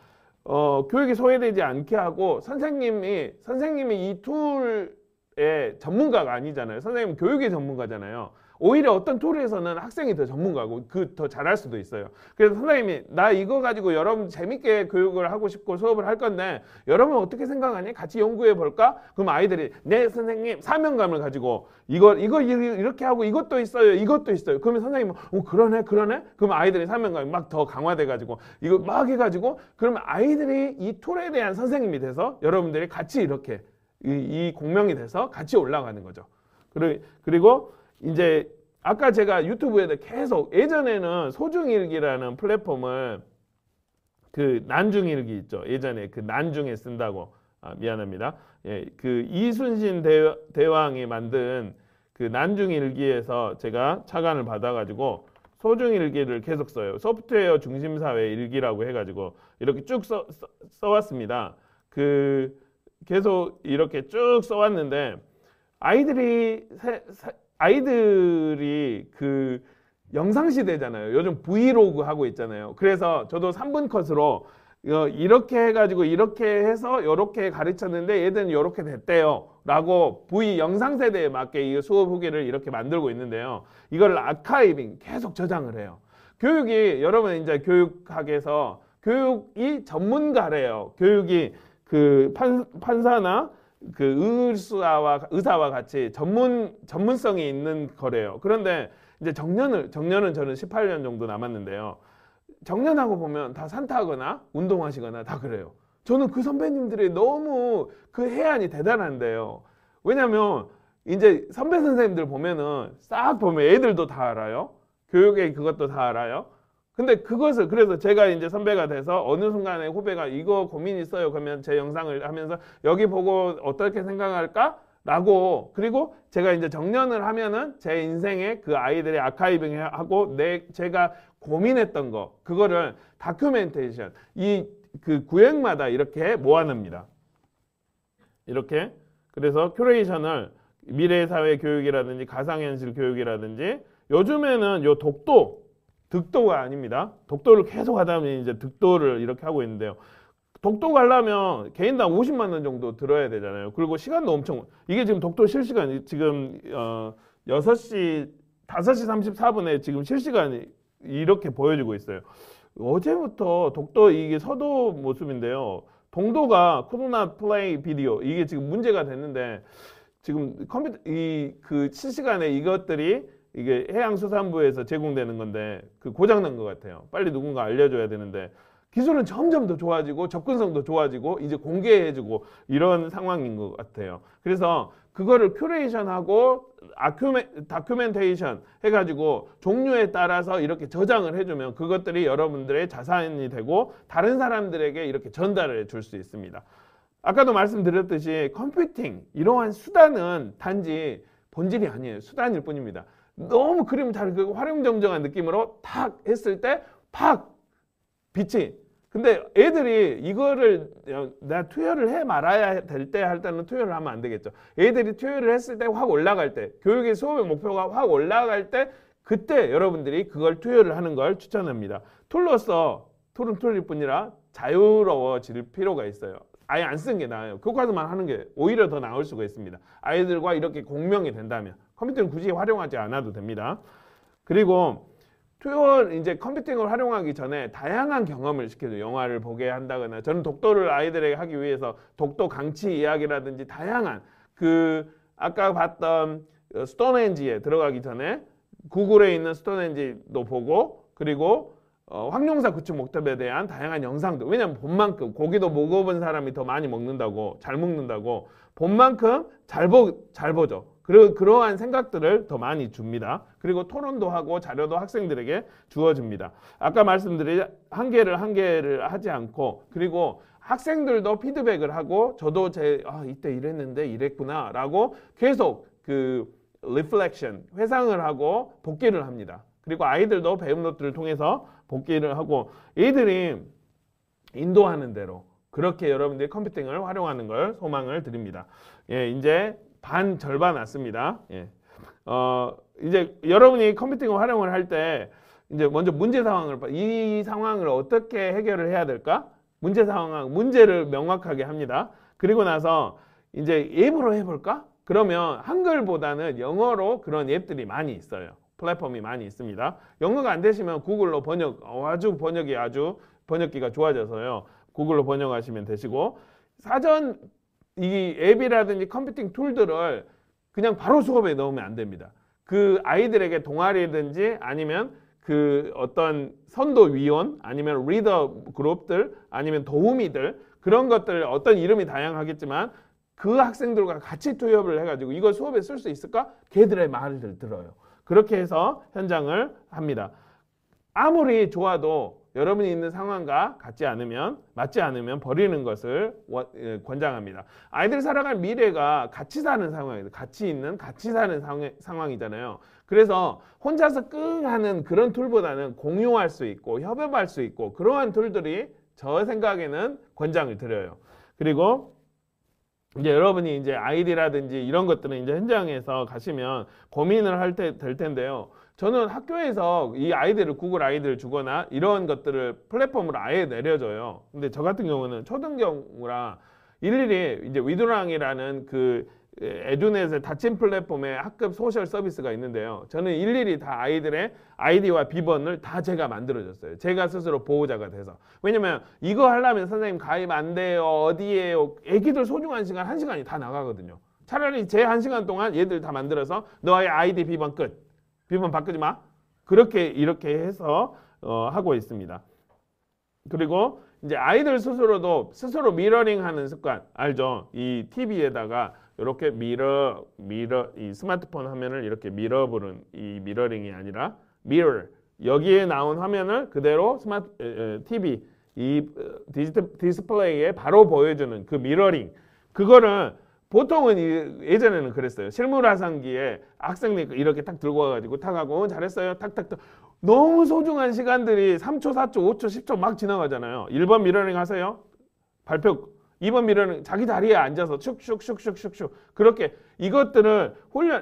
교육이 소외되지 않게 하고 선생님이 이 툴의 전문가가 아니잖아요. 선생님은 교육의 전문가잖아요. 오히려 어떤 툴에서는 학생이 더 전문가고 더 잘할 수도 있어요. 그래서 선생님이 나 이거 가지고 여러분 재밌게 교육을 하고 싶고 수업을 할 건데 여러분 어떻게 생각하니? 같이 연구해 볼까? 그럼 아이들이 네 선생님 사명감을 가지고 이거 이렇게 하고 이것도 있어요. 그러면 선생님은 그러네. 그럼 아이들이 사명감이 막 더 강화돼 가지고 이거 막 해가지고 그러면 아이들이 이 툴에 대한 선생님이 돼서 여러분들이 같이 이렇게 이 공명이 돼서 같이 올라가는 거죠. 그리고 이제 아까 제가 유튜브에도 계속 예전에는 소중일기라는 플랫폼을 그 난중일기 있죠. 예전에 그 난중에 쓴다고 미안합니다. 예, 그 이순신 대왕이 만든 그 난중일기에서 제가 착안을 받아가지고 소중일기를 계속 써요. 소프트웨어 중심사회 일기라고 해가지고 이렇게 쭉 써왔습니다. 그 계속 이렇게 쭉 써왔는데 아이들이 그 영상 시대잖아요. 요즘 브이로그 하고 있잖아요. 그래서 저도 3분 컷으로 이렇게 해가지고 이렇게 해서 이렇게 가르쳤는데 얘들은 이렇게 됐대요 라고 V 영상 세대에 맞게 이 수업 후기를 이렇게 만들고 있는데요. 이걸 아카이빙 계속 저장을 해요. 교육이 여러분 이제 교육학에서 교육이 전문가래요. 교육이 그 판사나 그 의사와 같이 전문성이 있는 거래요. 그런데 이제 정년은 저는 18년 정도 남았는데요. 정년하고 보면 다 산타하거나 운동하시거나 다 그래요. 저는 그 선배님들이 너무 그 해안이 대단한데요. 왜냐면 이제 선배 선생님들 보면은 싹 보면 애들도 다 알아요. 교육의 그것도 다 알아요. 근데 그것을 그래서 제가 이제 선배가 돼서 어느 순간에 후배가 이거 고민 있어요. 그러면 제 영상을 하면서 여기 보고 어떻게 생각할까? 라고 그리고 제가 이제 정년을 하면은 제 인생에 그 아이들의 아카이빙 하고 제가 고민했던 거 그거를 다큐멘테이션 이 그 구획마다 이렇게 모아냅니다. 이렇게 그래서 큐레이션을 미래사회 교육이라든지 가상현실 교육이라든지 요즘에는 요 득도가 아닙니다. 독도를 계속 하다 보면 이제 득도를 이렇게 하고 있는데요. 독도 가려면 개인당 50만 원 정도 들어야 되잖아요. 그리고 시간도 엄청 이게 지금 독도 실시간 지금 5시 34분에 지금 실시간이 이렇게 보여지고 있어요. 어제부터 독도 이게 서도 모습인데요. 동도가 코로나 플레이 비디오 이게 지금 문제가 됐는데 지금 컴퓨터 그 실시간에 이것들이 이게 해양수산부에서 제공되는 건데 그 고장난 것 같아요. 빨리 누군가 알려줘야 되는데 기술은 점점 더 좋아지고 접근성도 좋아지고 이제 공개해주고 이런 상황인 것 같아요. 그래서 그거를 큐레이션하고 다큐멘테이션 해가지고 종류에 따라서 이렇게 저장을 해주면 그것들이 여러분들의 자산이 되고 다른 사람들에게 이렇게 전달해 줄 수 있습니다. 아까도 말씀드렸듯이 컴퓨팅 이러한 수단은 단지 본질이 아니에요. 수단일 뿐입니다. 너무 그림 잘 그리고 활용정정한 느낌으로 탁 했을 때 팍 빛이 근데 애들이 이거를 내가 투여를 해 말아야 될 때 할 때는 투여를 하면 안 되겠죠. 애들이 투여를 했을 때 확 올라갈 때 교육의 수업의 목표가 확 올라갈 때 그때 여러분들이 그걸 투여를 하는 걸 추천합니다. 툴로서 툴은 툴일 뿐이라 자유로워질 필요가 있어요. 아예 안 쓰는 게 나아요. 교과서만 하는 게 오히려 더 나을 수가 있습니다. 아이들과 이렇게 공명이 된다면 컴퓨터는 굳이 활용하지 않아도 됩니다. 그리고 이제 컴퓨팅을 활용하기 전에 다양한 경험을 시켜줘. 영화를 보게 한다거나 저는 독도를 아이들에게 하기 위해서 독도 강치 이야기라든지 다양한 그 아까 봤던 스톤헨지에 들어가기 전에 구글에 있는 스톤헨지도 보고 그리고 황룡사 구축 목탑에 대한 다양한 영상도 왜냐면 본만큼 고기도 먹어본 사람이 더 많이 먹는다고 잘 먹는다고 본만큼 잘 보죠. 그리고 그러한 생각들을 더 많이 줍니다. 그리고 토론도 하고 자료도 학생들에게 주어집니다. 아까 말씀드린 한 개를 하지 않고 그리고 학생들도 피드백을 하고 저도 이때 이랬는데 이랬구나 라고 계속 그 리플렉션 회상을 하고 복기를 합니다. 그리고 아이들도 배운 것들을 통해서 복기를 하고 애들이 인도하는 대로 그렇게 여러분들이 컴퓨팅을 활용하는 걸 소망을 드립니다. 예, 이제 절반 왔습니다. 예. 이제 여러분이 컴퓨팅 활용을 할 때 이제 먼저 이 상황을 어떻게 해결을 해야 될까? 문제를 명확하게 합니다. 그리고 나서 이제 앱으로 해볼까? 그러면 한글보다는 영어로 그런 앱들이 많이 있어요. 플랫폼이 많이 있습니다. 영어가 안 되시면 구글로 번역기가 좋아져서요. 구글로 번역하시면 되시고 사전 이 앱이라든지 컴퓨팅 툴들을 그냥 바로 수업에 넣으면 안 됩니다. 그 아이들에게 동아리든지 아니면 그 어떤 선도위원 아니면 리더 그룹들 아니면 도우미들 그런 것들 어떤 이름이 다양하겠지만 그 학생들과 같이 투입을 해가지고 이걸 수업에 쓸 수 있을까? 걔들의 말을 들어요. 그렇게 해서 현장을 합니다. 아무리 좋아도 여러분이 있는 상황과 맞지 않으면 버리는 것을 권장합니다. 아이들 살아갈 미래가 같이 사는 상황이에요. 같이 사는 상황이잖아요. 그래서 혼자서 끙 하는 그런 툴보다는 공유할 수 있고 협업할 수 있고 그러한 툴들이 저 생각에는 권장을 드려요. 그리고 이제 여러분이 이제 아이디라든지 이런 것들은 이제 현장에서 가시면 고민을 될 텐데요. 저는 학교에서 이 아이디를 구글 아이디를 주거나 이런 것들을 플랫폼으로 아예 내려줘요. 근데 저 같은 경우는 초등경우라 일일이 이제 위두랑이라는 그 에듀넷의 닫힌 플랫폼의 학급 소셜 서비스가 있는데요. 저는 일일이 다 아이들의 아이디와 비번을 다 제가 만들어줬어요. 제가 스스로 보호자가 돼서. 왜냐면 이거 하려면 선생님 가입 안 돼요. 어디에요? 애기들 소중한 시간 1시간이 다 나가거든요. 차라리 제 1시간 동안 얘들 다 만들어서 너의 아이디 비번 끝. 비번 바꾸지 마. 그렇게 이렇게 해서 하고 있습니다. 그리고 이제 아이들 스스로도 스스로 미러링 하는 습관 알죠? 이 TV에다가 이렇게 이 스마트폰 화면을 이렇게 밀어보는 이 미러링이 아니라 mirror 여기에 나온 화면을 그대로 TV 이 디지털 디스플레이에 바로 보여주는 그 미러링 그거를 보통은 예전에는 그랬어요. 실물화상기에 학생들이 이렇게 딱 들고 와가지고 탁 하고 잘했어요 탁탁탁 너무 소중한 시간들이 3초, 4초, 5초, 10초 막 지나가잖아요. 1번 미러링 하세요. 발표 2번 미러링 자기 자리에 앉아서 슉슉슉슉슉슉 그렇게 이것들을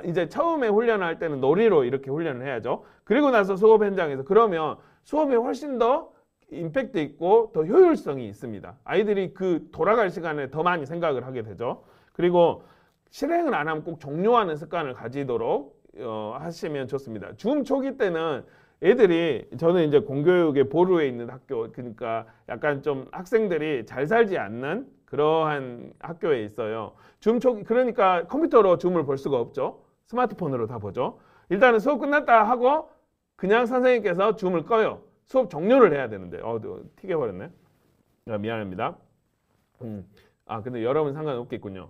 이제 처음에 훈련할 때는 놀이로 이렇게 훈련을 해야죠. 그리고 나서 수업 현장에서 그러면 수업이 훨씬 더 임팩트 있고 더 효율성이 있습니다. 아이들이 그 돌아갈 시간에 더 많이 생각을 하게 되죠. 그리고 실행을 안 하면 꼭 종료하는 습관을 가지도록 하시면 좋습니다. 줌 초기 때는 애들이 저는 이제 공교육의 보루에 있는 학교 그러니까 약간 좀 학생들이 잘 살지 않는 그러한 학교에 있어요. 줌 초기 그러니까 컴퓨터로 줌을 볼 수가 없죠. 스마트폰으로 다 보죠. 일단은 수업 끝났다 하고 그냥 선생님께서 줌을 꺼요. 수업 종료를 해야 되는데 튀겨버렸네. 미안합니다. 근데 여러분 상관없겠군요.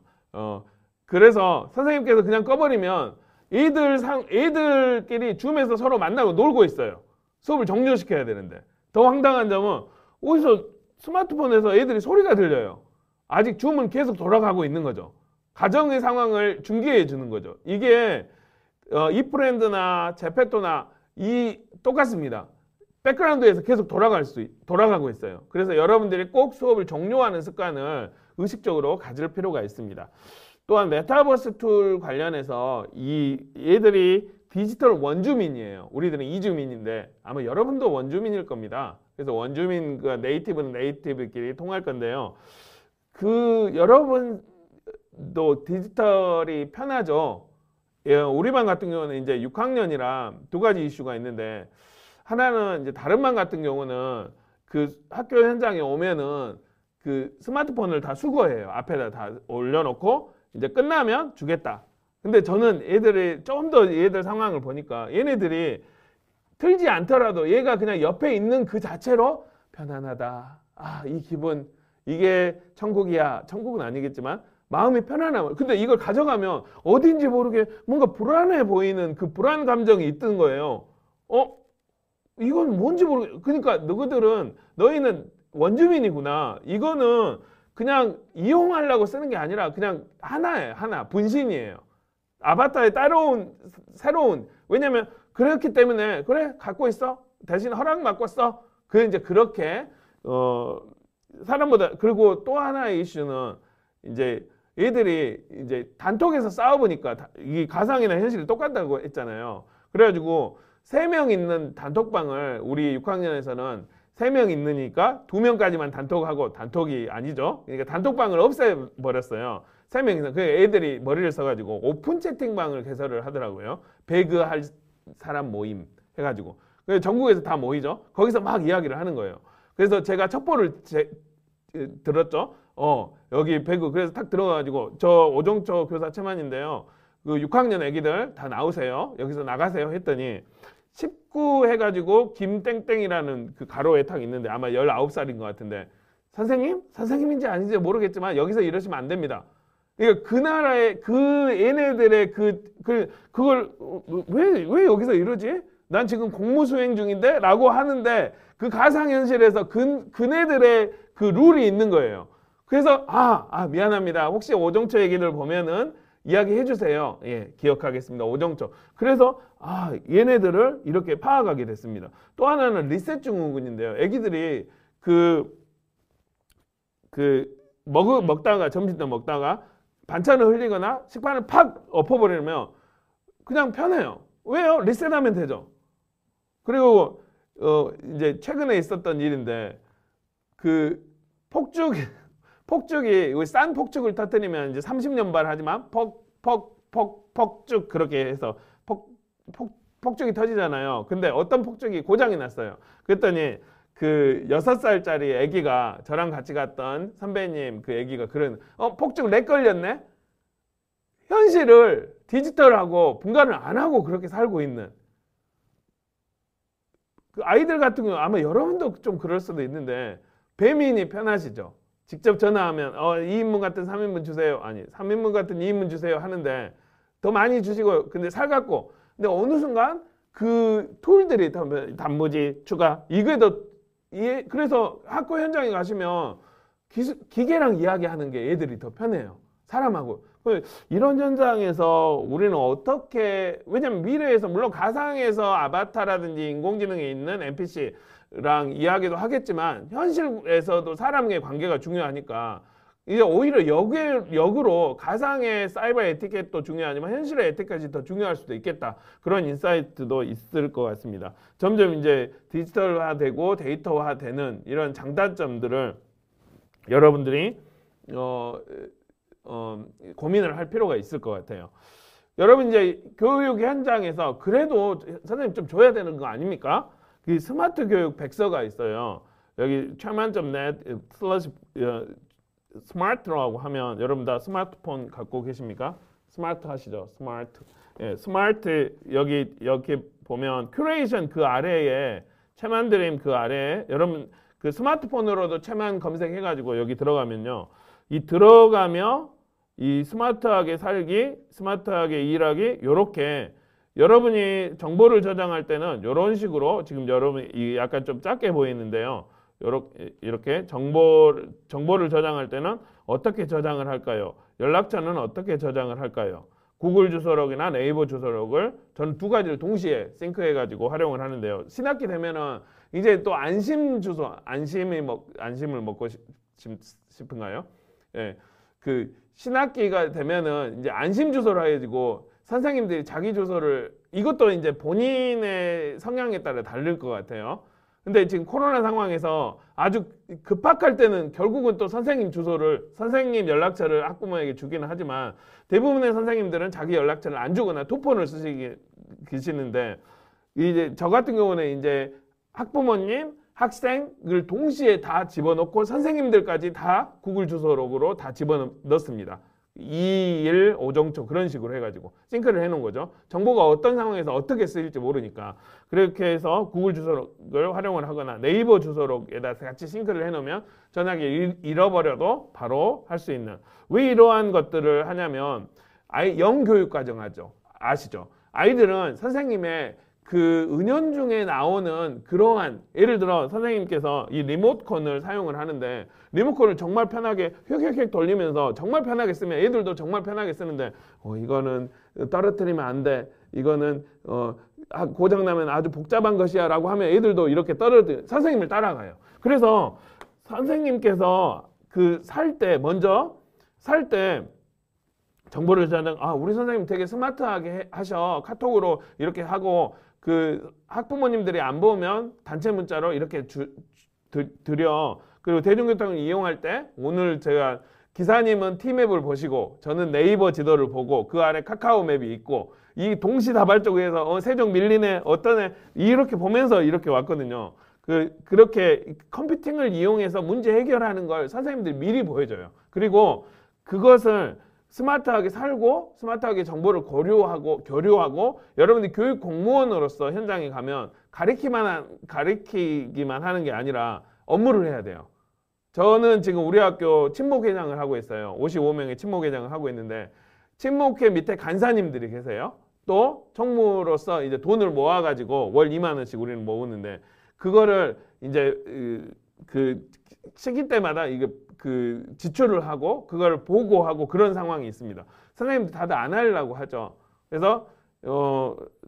그래서 선생님께서 그냥 꺼버리면 애들끼리 줌에서 서로 만나고 놀고 있어요. 수업을 종료시켜야 되는데 더 황당한 점은 어디서 스마트폰에서 애들이 소리가 들려요. 아직 줌은 계속 돌아가고 있는 거죠. 가정의 상황을 중계해 주는 거죠. 이게 이프렌드나 제페토나 똑같습니다. 백그라운드에서 계속 돌아가고 있어요. 그래서 여러분들이 꼭 수업을 종료하는 습관을 의식적으로 가질 필요가 있습니다. 또한 메타버스 툴 관련해서 얘들이 디지털 원주민이에요. 우리들은 이주민인데 아마 여러분도 원주민일 겁니다. 그래서 원주민 네이티브는 네이티브끼리 통할 건데요. 여러분도 디지털이 편하죠. 우리 반 같은 경우는 이제 6학년이라 두 가지 이슈가 있는데 하나는 이제 다른 반 같은 경우는 그 학교 현장에 오면은 그 스마트폰을 다 수거해요. 앞에다 다 올려놓고 이제 끝나면 주겠다. 근데 저는 애들이 좀 더 얘들 상황을 보니까 얘네들이 틀지 않더라도 얘가 그냥 옆에 있는 그 자체로 편안하다. 이 기분 이게 천국이야. 천국은 아니겠지만 마음이 편안함. 근데 이걸 가져가면 어딘지 모르게 뭔가 불안해 보이는 그 불안 감정이 있던 거예요. 이건 뭔지 모르겠. 그러니까 너희는 원주민이구나. 이거는 그냥 이용하려고 쓰는 게 아니라 그냥 하나 분신이에요. 아바타에 따라온 새로운. 왜냐면 그렇기 때문에 그래 갖고 있어. 대신 허락 받고 써. 이제 그렇게 사람보다. 그리고 또 하나의 이슈는 이제 얘들이 이제 단톡에서 싸워보니까 이 가상이나 현실이 똑같다고 했잖아요. 그래가지고 3명 있는 단톡방을 우리 6학년에서는 3명 있으니까 2명까지만 단톡하고 단톡이 아니죠. 그러니까 단톡방을 없애버렸어요. 3명 이상. 그 애들이 머리를 써가지고 오픈 채팅방을 개설을 하더라고요. 배그할 사람 모임 해가지고. 그래서 전국에서 다 모이죠. 거기서 막 이야기를 하는 거예요. 그래서 제가 첩보를 들었죠. 여기 배그. 그래서 탁 들어가가지고 저 오종초 교사 최만인데요. 그 6학년 애기들 다 나오세요. 여기서 나가세요 했더니 19 해가지고 김땡땡이라는 그 가로에 탁 있는데 아마 19살인 것 같은데 선생님인지 아닌지 모르겠지만 여기서 이러시면 안 됩니다. 그러니까 그 나라의 얘네들의 그걸 왜 여기서 이러지? 난 지금 공무 수행 중인데? 라고 하는데 그 가상현실에서 그네들의 그 룰이 있는 거예요. 그래서 미안합니다. 혹시 오종초 얘기를 보면은 이야기해 주세요. 예, 기억하겠습니다. 오종초. 그래서 얘네들을 이렇게 파악하게 됐습니다. 또 하나는 리셋 증후군인데요. 애기들이 먹다가 점심 때 먹다가 반찬을 흘리거나 식판을 팍 엎어버리면 그냥 편해요. 왜요? 리셋하면 되죠. 그리고 이제 최근에 있었던 일인데 그 폭죽이 싼 폭죽을 터뜨리면 이제 30년발 하지만 폭죽 그렇게 해서 폭죽이 터지잖아요. 근데 어떤 폭죽이 고장이 났어요. 그랬더니 그 6살짜리 아기가 저랑 같이 갔던 선배님 그 아기가 그런 폭죽 렉 걸렸네? 현실을 디지털하고 분간을 안 하고 그렇게 살고 있는 그 아이들 같은 경우 아마 여러분도 좀 그럴 수도 있는데 배민이 편하시죠. 직접 전화하면 2인분 같은 3인분 주세요. 아니 3인분 같은 2인분 주세요 하는데 더 많이 주시고 근데 살갑고 근데 어느 순간 그 툴들이 단무지 추가 이게도 그래서 학교 현장에 가시면 기계랑 이야기하는 게 애들이 더 편해요. 사람하고. 이런 현장에서 우리는 어떻게 왜냐면 미래에서 물론 가상에서 아바타라든지 인공지능에 있는 NPC랑 이야기도 하겠지만 현실에서도 사람의 관계가 중요하니까 이제 오히려 역으로 가상의 사이버 에티켓도 중요하지만 현실의 에티켓이 더 중요할 수도 있겠다. 그런 인사이트도 있을 것 같습니다. 점점 이제 디지털화되고 데이터화되는 이런 장단점들을 여러분들이 고민을 할 필요가 있을 것 같아요. 여러분 이제 교육 현장에서 그래도 선생님 좀 줘야 되는 거 아닙니까? 그 스마트 교육 백서가 있어요. 여기 chairman.net 스마트라고 하면 여러분 다 스마트폰 갖고 계십니까? 스마트 하시죠. 스마트. 예, 스마트 여기 보면 큐레이션 그 아래에 채만 드림 그 아래에 여러분 그 스마트폰으로도 채만 검색해가지고 여기 들어가면요. 이 들어가며 이 스마트하게 살기, 스마트하게 일하기 요렇게 여러분이 정보를 저장할 때는 이런 식으로 지금 여러분이 약간 좀 작게 보이는데요. 이렇게 정보를 저장할 때는 어떻게 저장을 할까요? 연락처는 어떻게 저장을 할까요? 구글 주소록이나 네이버 주소록을 저는 두 가지를 동시에 싱크해가지고 활용을 하는데요. 신학기 되면은 이제 또 안심 주소, 안심을 먹고 싶은가요? 예, 그 신학기가 되면은 이제 안심 주소로 해가지고 선생님들이 자기 주소를 이것도 이제 본인의 성향에 따라 다를 것 같아요. 근데 지금 코로나 상황에서 아주 급박할 때는 결국은 또 선생님 주소를 선생님 연락처를 학부모에게 주기는 하지만 대부분의 선생님들은 자기 연락처를 안 주거나 투폰을 쓰시는데 이제 저 같은 경우는 이제 학부모님, 학생을 동시에 다 집어넣고 선생님들까지 다 구글 주소록으로 다 집어넣습니다. 2일 5정초 그런 식으로 해가지고 싱크를 해놓은 거죠. 정보가 어떤 상황에서 어떻게 쓰일지 모르니까 그렇게 해서 구글 주소록을 활용을 하거나 네이버 주소록에다 같이 싱크를 해놓으면 전화기 잃어버려도 바로 할 수 있는 왜 이러한 것들을 하냐면 영교육 과정 아시죠? 아이들은 선생님의 그 은연중에 나오는 그러한 예를 들어 선생님께서 이 리모컨을 사용을 하는데 리모컨을 정말 편하게 휙휙휙 돌리면서 정말 편하게 쓰면 애들도 정말 편하게 쓰는데 이거는 떨어뜨리면 안 돼. 이거는 고장나면 아주 복잡한 것이야 라고 하면 애들도 이렇게 선생님을 따라가요. 그래서 선생님께서 그 먼저 살 때 정보를 저장 우리 선생님 되게 스마트하게 하셔. 카톡으로 이렇게 하고 그 학부모님들이 안 보면 단체 문자로 이렇게 드려. 그리고 대중교통을 이용할 때 오늘 제가 기사님은 T맵을 보시고 저는 네이버 지도를 보고 그 아래 카카오 맵이 있고 이 동시다발적으로 해서 세종 밀리네 어떤 애 이렇게 보면서 이렇게 왔거든요. 그렇게 컴퓨팅을 이용해서 문제 해결하는 걸 선생님들이 미리 보여줘요. 그리고 그것을 스마트하게 살고 스마트하게 정보를 교류하고 여러분들이 교육 공무원으로서 현장에 가면 가리키기만 하는 게 아니라 업무를 해야 돼요. 저는 지금 우리 학교 친목회장을 하고 있어요. 55명의 친목회장을 하고 있는데 친목회 밑에 간사님들이 계세요. 또 총무로서 이제 돈을 모아가지고 월 2만 원씩 우리는 모으는데 그거를 이제 그 시기 때마다 이게 그 지출을 하고 그걸 보고하고 그런 상황이 있습니다. 선생님들 다들 안 하려고 하죠. 그래서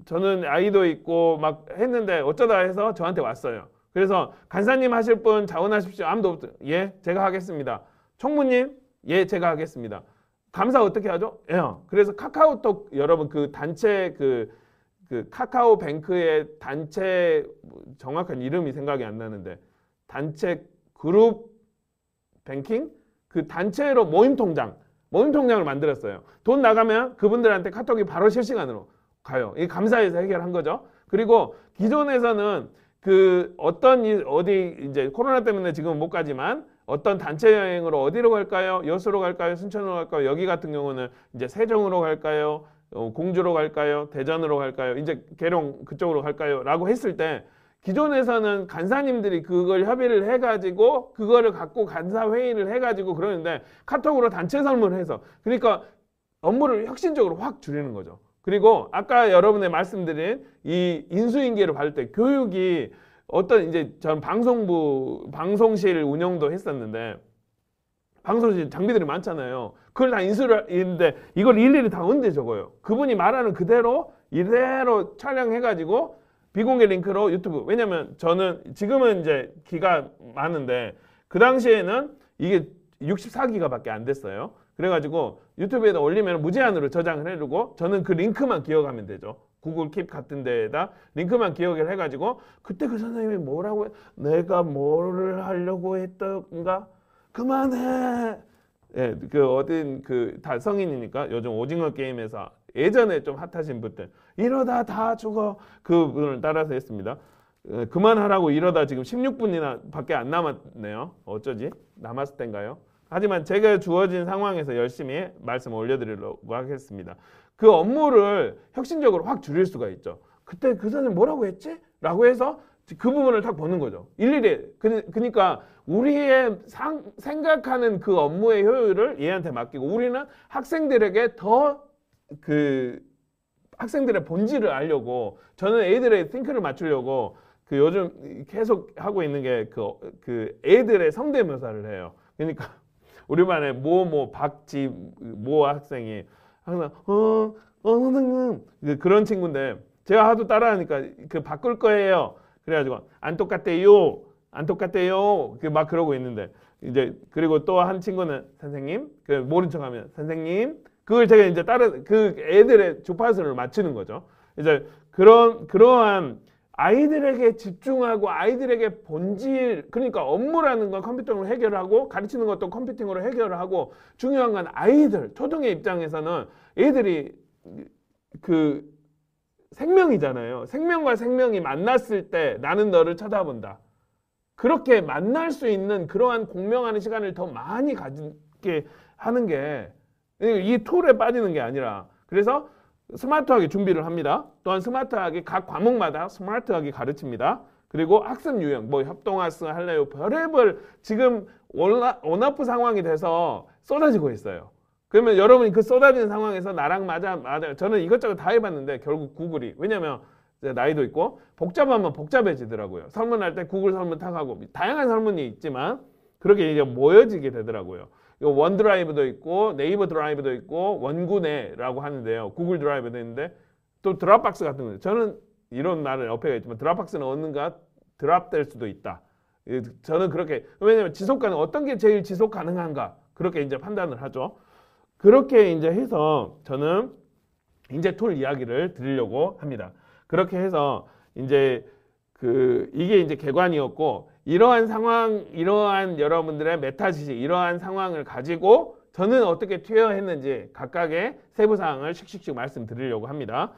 저는 아이도 있고 막 했는데 어쩌다 해서 저한테 왔어요. 그래서 간사님 하실 분 자원하십시오. 아무도 없어요. 예, 제가 하겠습니다. 총무님, 예, 제가 하겠습니다. 감사 어떻게 하죠? 그래서 카카오톡 여러분 그 단체 그 카카오뱅크의 단체 정확한 이름이 생각이 안 나는데 단체 그룹 뱅킹 그 단체로 모임 통장을 만들었어요. 돈 나가면 그분들한테 카톡이 바로 실시간으로 가요. 이 감사해서 해결한 거죠. 그리고 기존에서는 그 어디 이제 코로나 때문에 지금 못 가지만 어떤 단체 여행으로 어디로 갈까요? 여수로 갈까요? 순천으로 갈까요? 여기 같은 경우는 이제 세종으로 갈까요? 공주로 갈까요? 대전으로 갈까요? 이제 계룡 그쪽으로 갈까요? 라고 했을 때 기존에서는 간사님들이 그걸 협의를 해가지고 그거를 갖고 간사 회의를 해가지고 그러는데 카톡으로 단체 설문을 해서 그러니까 업무를 혁신적으로 확 줄이는 거죠. 그리고 아까 여러분의 말씀드린 이 인수인계를 받을 때 교육이 어떤 이제 전 방송실 운영도 했었는데 방송실 장비들이 많잖아요. 그걸 다 인수를 했는데 이걸 일일이 다 언제 적어요? 그분이 말하는 그대로 이대로 촬영해가지고 비공개 링크로 유튜브. 왜냐면 저는 지금은 이제 기가 많은데 그 당시에는 이게 64기가밖에 안 됐어요. 그래가지고 유튜브에다 올리면 무제한으로 저장을 해두고 저는 그 링크만 기억하면 되죠. 구글 킵 같은 데에다 링크만 기억을 해가지고 그때 그 선생님이 뭐라고 내가 뭐를 하려고 했던가 그만해. 예, 그 어딘 그 다 성인이니까 요즘 오징어 게임에서 예전에 좀 핫하신 분들 이러다 다 죽어 그 분을 따라서 했습니다. 그만하라고 이러다 지금 16분이나 밖에 안 남았네요. 어쩌지? 남았을 땐가요? 하지만 제가 주어진 상황에서 열심히 말씀 올려드리려고 하겠습니다. 그 업무를 혁신적으로 확 줄일 수가 있죠. 그때 그 선생님 뭐라고 했지? 라고 해서 그 부분을 딱 보는 거죠. 일일이. 그러니까 우리의 생각하는 그 업무의 효율을 얘한테 맡기고 우리는 학생들에게 더 그 학생들의 본질을 알려고 저는 애들의 띵크를 맞추려고 그 요즘 계속 하고 있는 게 그 애들의 성대묘사를 해요. 그러니까 우리반에 박지 학생이 항상 선생님 그런 친구인데 제가 하도 따라하니까 그 바꿀 거예요. 그래가지고 안 똑같대요. 그 막 그러고 있는데 이제 그리고 또 한 친구는 선생님 그 모른 척하면 선생님 그걸 제가 이제 그 애들의 주파수를 맞추는 거죠. 이제 그러한 아이들에게 집중하고 아이들에게 본질 그러니까 업무라는 건 컴퓨터로 해결하고 가르치는 것도 컴퓨팅으로 해결하고 중요한 건 아이들 초등의 입장에서는 애들이 그 생명이잖아요. 생명과 생명이 만났을 때 나는 너를 쳐다본다. 그렇게 만날 수 있는 그러한 공명하는 시간을 더 많이 가지게 하는 게 이 툴에 빠지는 게 아니라 그래서 스마트하게 준비를 합니다. 또한 스마트하게 각 과목마다 스마트하게 가르칩니다. 그리고 학습 유형, 협동학습 할래요? 별의별 지금 온오프 상황이 돼서 쏟아지고 있어요. 그러면 여러분이 그 쏟아지는 상황에서 나랑 맞아. 저는 이것저것 다 해봤는데 결국 구글이 왜냐면 나이도 있고 복잡하면 복잡해지더라고요. 설문할 때 구글 설문 탁하고 다양한 설문이 있지만 그렇게 이제 모여지게 되더라고요. 원드라이브도 있고 네이버 드라이브도 있고 원구네라고 하는데요. 구글 드라이브도 있는데 또 드랍박스 같은 거. 저는 이런 말을 옆에 있지만 드랍박스는 어느가 드랍될 수도 있다. 저는 그렇게 왜냐하면 지속 가능 어떤 게 제일 지속 가능한가 그렇게 이제 판단을 하죠. 그렇게 이제 해서 저는 이제 툴 이야기를 드리려고 합니다. 그렇게 해서 이제 이게 이제 개관이었고 이러한 상황, 이러한 여러분들의 메타 지식, 이러한 상황을 가지고 저는 어떻게 투여했는지 각각의 세부 사항을 씩씩씩 말씀드리려고 합니다.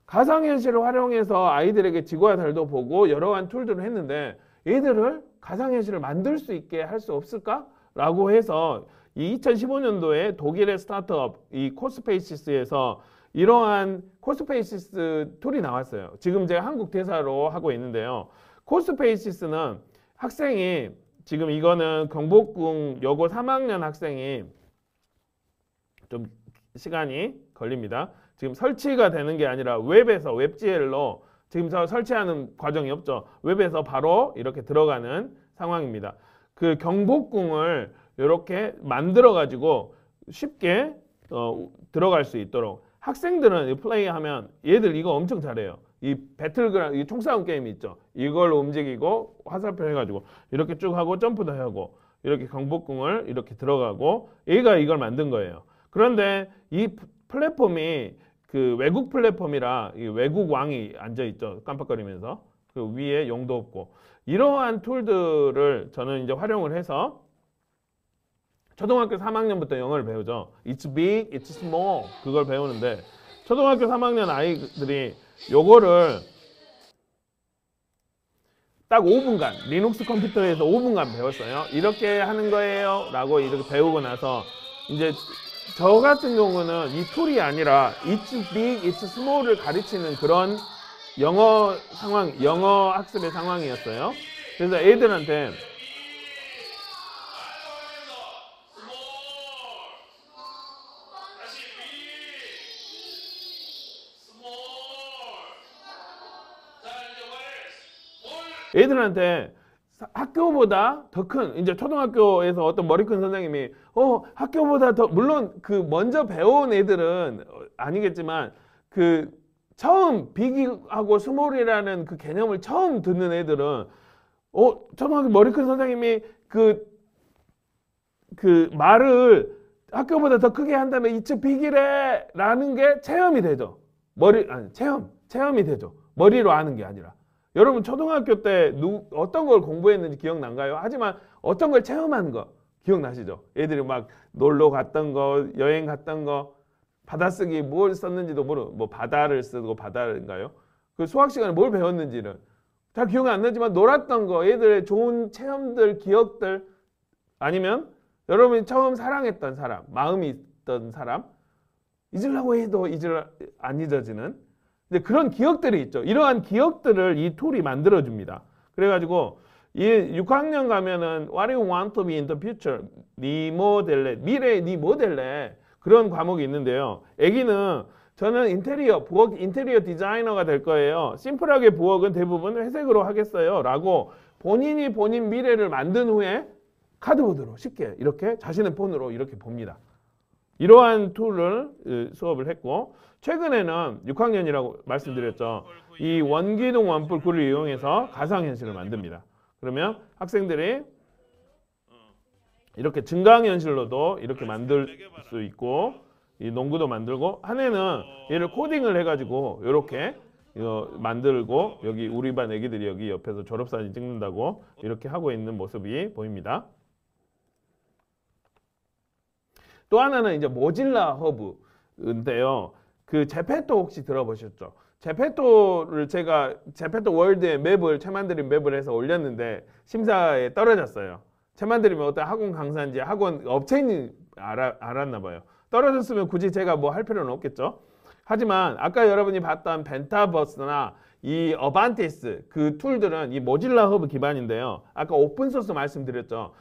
가상현실을 활용해서 아이들에게 지구와 달도 보고 여러한 툴들을 했는데 얘들을 가상현실을 만들 수 있게 할 수 없을까? 라고 해서 2015년도에 독일의 스타트업 이 코스페이시스에서 이러한 코스페이시스 툴이 나왔어요. 지금 제가 한국 대사로 하고 있는데요. 코스페이시스는 학생이 지금 이거는 경복궁 여고 3학년 학생이 좀 시간이 걸립니다. 지금 설치가 되는 게 아니라 웹에서 웹GL로 지금 설치하는 과정이 없죠. 웹에서 바로 이렇게 들어가는 상황입니다. 그 경복궁을 이렇게 만들어 가지고 쉽게 들어갈 수 있도록 학생들은 플레이하면 얘들 이거 엄청 잘해요. 이 배틀그라운드, 이 총싸움 게임이 있죠. 이걸 움직이고 화살표 해가지고 이렇게 쭉 하고 점프도 하고 이렇게 경복궁을 이렇게 들어가고 얘가 이걸 만든 거예요. 그런데 이 플랫폼이 그 외국 플랫폼이라 이 외국 왕이 앉아 있죠. 깜빡거리면서 그 위에 용도 없고 이러한 툴들을 저는 이제 활용을 해서 초등학교 3학년부터 영어를 배우죠. It's big, it's small 그걸 배우는데 초등학교 3학년 아이들이 요거를 딱 5분간 리눅스 컴퓨터에서 5분간 배웠어요. 이렇게 하는 거예요 라고 이렇게 배우고 나서 이제 저 같은 경우는 이 툴이 아니라 It's big, it's small을 가르치는 그런 영어 학습의 상황이었어요. 그래서 애들한테 학교보다 더 큰 이제 초등학교에서 어떤 머리 큰 선생님이 학교보다 더 물론 그 먼저 배운 애들은 아니겠지만 그 처음 빅하고 스몰이라는 그 개념을 처음 듣는 애들은 초등학교 머리 큰 선생님이 그 말을 학교보다 더 크게 한다면 이츠 빅이래 라는 게 체험이 되죠. 체험이 되죠. 머리로 아는 게 아니라. 여러분 초등학교 때 어떤 걸 공부했는지 기억난가요? 하지만 어떤 걸 체험한 거 기억나시죠? 애들이 막 놀러 갔던 거, 여행 갔던 거, 받아쓰기 뭘 썼는지도 모르고 뭐 바다를 쓰고 바다인가요? 그 수학 시간에 뭘 배웠는지는 잘 기억이 안 나지만 놀았던 거, 애들의 좋은 체험들, 기억들 아니면 여러분이 처음 사랑했던 사람, 마음이 있던 사람 잊으려고 해도 안 잊어지는 근데 그런 기억들이 있죠. 이러한 기억들을 이 툴이 만들어줍니다. 그래가지고 이 6학년 가면은 What do you want to be in the future? 네 뭐 될래? 미래에 네 뭐 될래? 그런 과목이 있는데요. 애기는 저는 인테리어 디자이너가 될 거예요. 심플하게 부엌은 대부분 회색으로 하겠어요. 라고 본인 미래를 만든 후에 카드보드로 쉽게 이렇게 자신의 폰으로 이렇게 봅니다. 이러한 툴을 수업을 했고 최근에는 6학년이라고 말씀드렸죠. 이 원기둥 원뿔 굴을 이용해서 가상현실을 만듭니다. 그러면 학생들이 이렇게 증강현실로도 이렇게 만들 수 있고 이 농구도 만들고 한 해는 얘를 코딩을 해가지고 이렇게 만들고 여기 우리 반 애기들이 여기 옆에서 졸업사진 찍는다고 이렇게 하고 있는 모습이 보입니다. 또 하나는 이제 모질라 허브인데요. 그 제페토 혹시 들어보셨죠? 제페토를 제가 제페토 월드의 맵을 채만드림 맵을 해서 올렸는데 심사에 떨어졌어요. 채만드림이 어떤 학원 강사인지 학원 업체인지 알았나 봐요. 떨어졌으면 굳이 제가 뭐 할 필요는 없겠죠. 하지만 아까 여러분이 봤던 벤타버스나 이 어반티스 그 툴들은 이 모질라 허브 기반인데요. 아까 오픈소스 말씀드렸죠.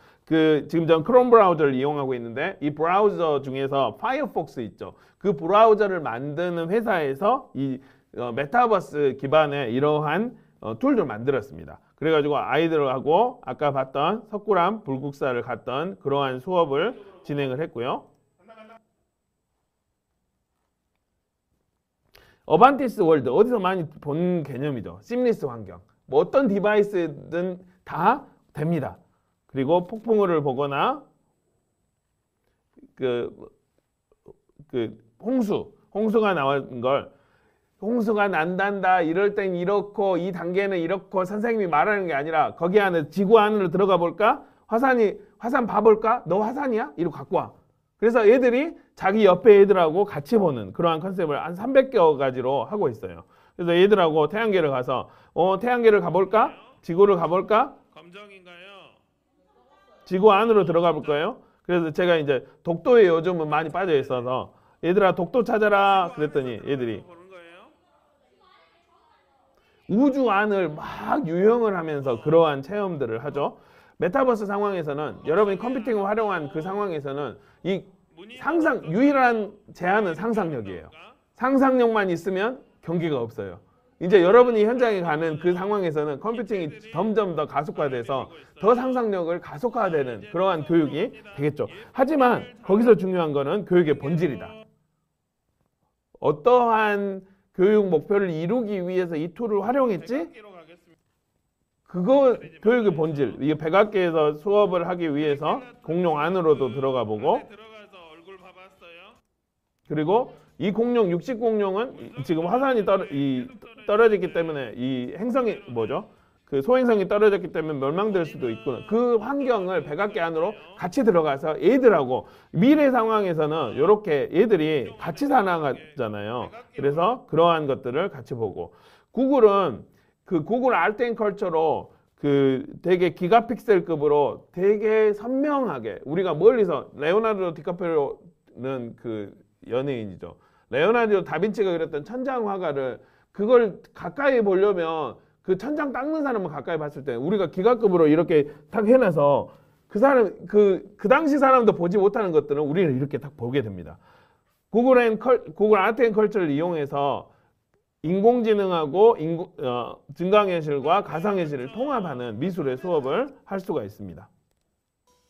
지금 전 크롬 브라우저를 이용하고 있는데 이 브라우저 중에서 파이어폭스 있죠. 그 브라우저를 만드는 회사에서 이 메타버스 기반의 이러한 툴을 만들었습니다. 그래가지고 아이들하고 아까 봤던 석굴암 불국사를 갔던 그러한 수업을 진행을 했고요. 어반티스 월드 어디서 많이 본 개념이죠. 심리스 환경. 뭐 어떤 디바이스든 다 됩니다. 그리고 폭풍우를 보거나 홍수가 나온 걸 홍수가 난단다 이럴 땐 이렇고 이 단계는 이렇고 선생님이 말하는 게 아니라 거기 안에 지구 안으로 들어가 볼까? 화산 봐볼까? 너 화산이야? 이러고 갖고 와. 그래서 애들이 자기 옆에 애들하고 같이 보는 그러한 컨셉을 한 300여 가지로 하고 있어요. 그래서 애들하고 태양계를 가서 태양계를 가볼까? 지구를 가볼까? 검정인가요? 지구 안으로 들어가 볼 거예요. 그래서 제가 이제 독도에 요즘은 많이 빠져 있어서 얘들아 독도 찾아라 그랬더니 얘들이 우주 안을 막 유형을 하면서 그러한 체험들을 하죠. 메타버스 상황에서는 여러분이 컴퓨팅을 활용한 그 상황에서는 이 유일한 제한은 상상력이에요. 상상력만 있으면 경계가 없어요. 이제 여러분이 현장에 가는 그 상황에서는 컴퓨팅이 점점 더 가속화돼서 더 상상력을 가속화되는 그러한 교육이 되겠죠. 하지만 거기서 중요한 거는 교육의 본질이다. 어떠한 교육 목표를 이루기 위해서 이 툴을 활용했지? 그거 교육의 본질. 이게 백악계에서 수업을 하기 위해서 공룡 안으로도 들어가 보고 그리고 이 공룡 육식 공룡은 지금 화산이 떨어졌기 때문에 이 행성이 뭐죠? 그 소행성이 떨어졌기 때문에 멸망될 수도 있고 그 환경을 백악기 안으로 같이 들어가서 얘들하고 미래 상황에서는 이렇게 얘들이 같이 살아가잖아요. 그래서 그러한 것들을 같이 보고 구글은 그 구글 아트 앤 컬처로 그 되게 기가픽셀급으로 되게 선명하게 우리가 멀리서 레오나르도 디카프리오는 그 연예인이죠. 레오나르도 다빈치가 그렸던 천장 화가를 그걸 가까이 보려면 그 천장 닦는 사람을 가까이 봤을 때 우리가 기가급으로 이렇게 딱 해놔서 그 사람 그 당시 사람도 보지 못하는 것들은 우리는 이렇게 딱 보게 됩니다. 구글 아트 앤 컬처를 이용해서 인공지능하고 증강현실과 가상현실을 통합하는 미술의 수업을 할 수가 있습니다.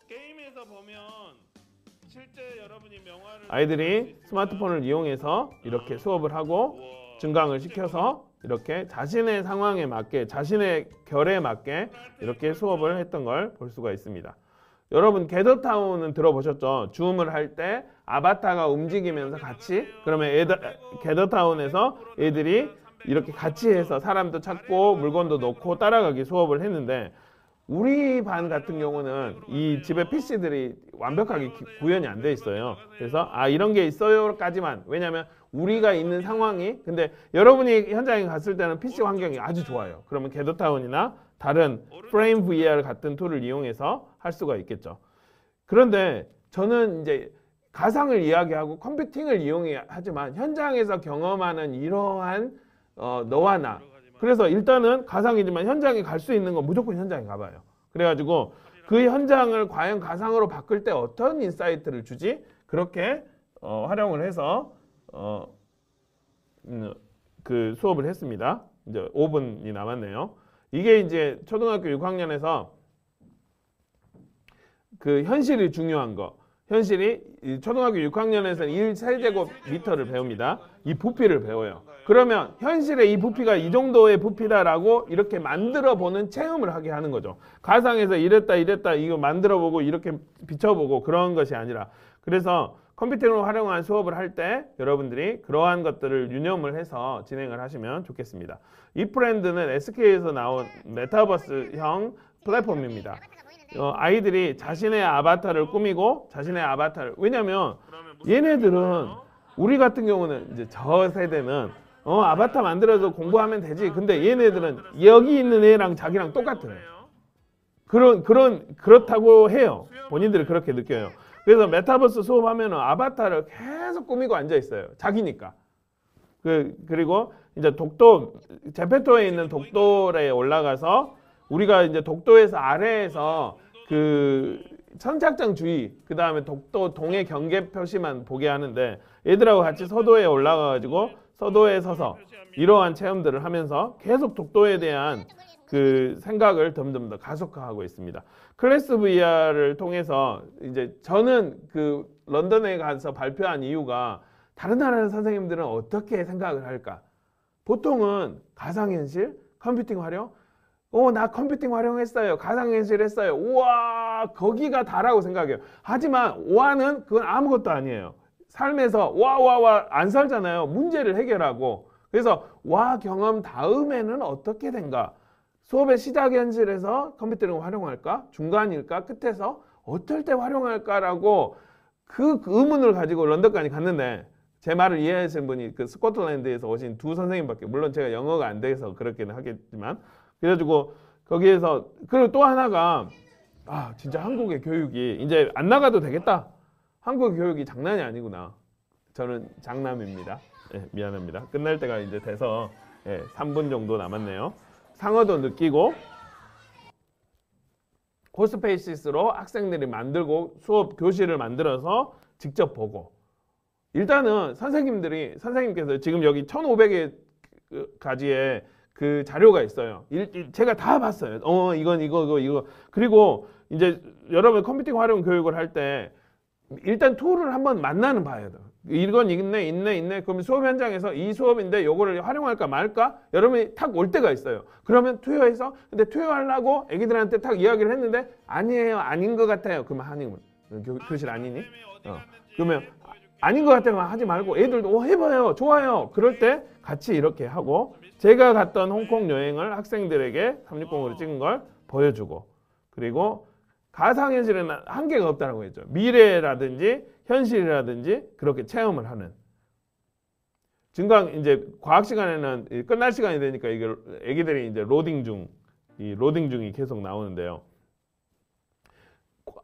게임에서 보면 실제 여러분이 명화를 아이들이 스마트폰을 이용해서 이렇게 수업을 하고 증강을 시켜서 이렇게 자신의 상황에 맞게 자신의 결에 맞게 이렇게 수업을 했던 걸 볼 수가 있습니다. 여러분 게더타운은 들어보셨죠? 줌을 할 때 아바타가 움직이면서 같이 그러면 게더타운에서 애들이 이렇게 같이 해서 사람도 찾고 물건도 놓고 따라가기 수업을 했는데 우리 반 같은 경우는 이 집에 PC들이 완벽하게 구현이 안 돼 있어요. 그래서 이런 게 있어요까지만 왜냐하면 우리가 있는 상황이 근데 여러분이 현장에 갔을 때는 PC 환경이 아주 좋아요. 그러면 게더타운이나 다른 프레임 VR 같은 툴을 이용해서 할 수가 있겠죠. 그런데 저는 이제 가상을 이야기하고 컴퓨팅을 이용하지만 현장에서 경험하는 이러한 너와 나 그래서 일단은 가상이지만 현장에 갈 수 있는 건 무조건 현장에 가봐요. 그래가지고 그 현장을 과연 가상으로 바꿀 때 어떤 인사이트를 주지? 그렇게 활용을 해서 그 수업을 했습니다. 이제 5분이 남았네요. 이게 이제 초등학교 6학년에서 그 현실이 중요한 거. 현실이 초등학교 6학년에서는 1세제곱미터를 배웁니다. 이 부피를 배워요. 그러면 현실의 이 부피가 이 정도의 부피다라고 이렇게 만들어 보는 체험을 하게 하는 거죠. 가상에서 이랬다 이거 만들어 보고 이렇게 비춰보고 그런 것이 아니라 그래서 컴퓨팅을 활용한 수업을 할 때 여러분들이 그러한 것들을 유념을 해서 진행을 하시면 좋겠습니다. 이 프렌드는 SK에서 나온 메타버스형 플랫폼입니다. 아이들이 자신의 아바타를 꾸미고 자신의 아바타를 왜냐면 얘네들은 우리 같은 경우는 이제 저 세대는 아바타 만들어서 공부하면 되지. 근데 얘네들은 여기 있는 애랑 자기랑 똑같아요. 그렇다고 해요. 본인들이 그렇게 느껴요. 그래서 메타버스 수업하면 아바타를 계속 꾸미고 앉아 있어요. 자기니까. 그리고 이제 제페토에 있는 독도에 올라가서 우리가 이제 독도에서 아래에서 그 선착장 주의 그 다음에 독도 동해 경계 표시만 보게 하는데 얘들하고 같이 서도에 올라가가지고 서도에 서서 이러한 체험들을 하면서 계속 독도에 대한 그 생각을 점점 더 가속화하고 있습니다. 클래스 VR을 통해서 이제 저는 그 런던에 가서 발표한 이유가 다른 나라 선생님들은 어떻게 생각을 할까? 보통은 가상현실, 컴퓨팅 활용, 나 컴퓨팅 활용했어요. 가상현실 했어요. 우와, 거기가 다라고 생각해요. 하지만 와는 그건 아무것도 아니에요. 삶에서 와 안 살잖아요. 문제를 해결하고. 그래서 와 경험 다음에는 어떻게 된가? 수업의 시작 현실에서 컴퓨터를 활용할까? 중간일까? 끝에서 어떨 때 활용할까라고 그 의문을 가지고 런던까지 갔는데 제 말을 이해하시는 분이 그 스코틀랜드에서 오신 두 선생님밖에 물론 제가 영어가 안 돼서 그렇게는 하겠지만 그래가지고 거기에서 그리고 또 하나가 진짜 한국의 교육이 이제 안 나가도 되겠다. 한국의 교육이 장난이 아니구나. 저는 장남입니다. 미안합니다. 끝날 때가 이제 돼서 3분 정도 남았네요. 상어도 느끼고 코스페이시스로 학생들이 만들고 수업 교실을 만들어서 직접 보고 일단은 선생님께서 지금 여기 1,500개 가지의 그 자료가 있어요. 제가 다 봤어요. 이거 그리고 이제 여러분 컴퓨팅 활용 교육을 할 때 일단 툴을 한번 만나는 봐야 돼요. 이건 있네. 그러면 수업 현장에서 이 수업인데 요거를 활용할까 말까? 여러분이 탁 올 때가 있어요. 그러면 투여해서 근데 투여하려고 애기들한테 탁 이야기를 했는데 아니에요. 아닌 것 같아요. 그러면 교실 아니니? 그러면 아닌 것 같으면 하지 말고 애들도 해봐요, 좋아요. 그럴 때 같이 이렇게 하고 제가 갔던 홍콩 여행을 학생들에게 360으로 찍은 걸 보여주고 그리고 가상현실에는 한계가 없다고 했죠. 미래라든지 현실이라든지 그렇게 체험을 하는. 증강 이제 과학 시간에는 끝날 시간이 되니까 이게 애기들이 이제 로딩 중이 계속 나오는데요.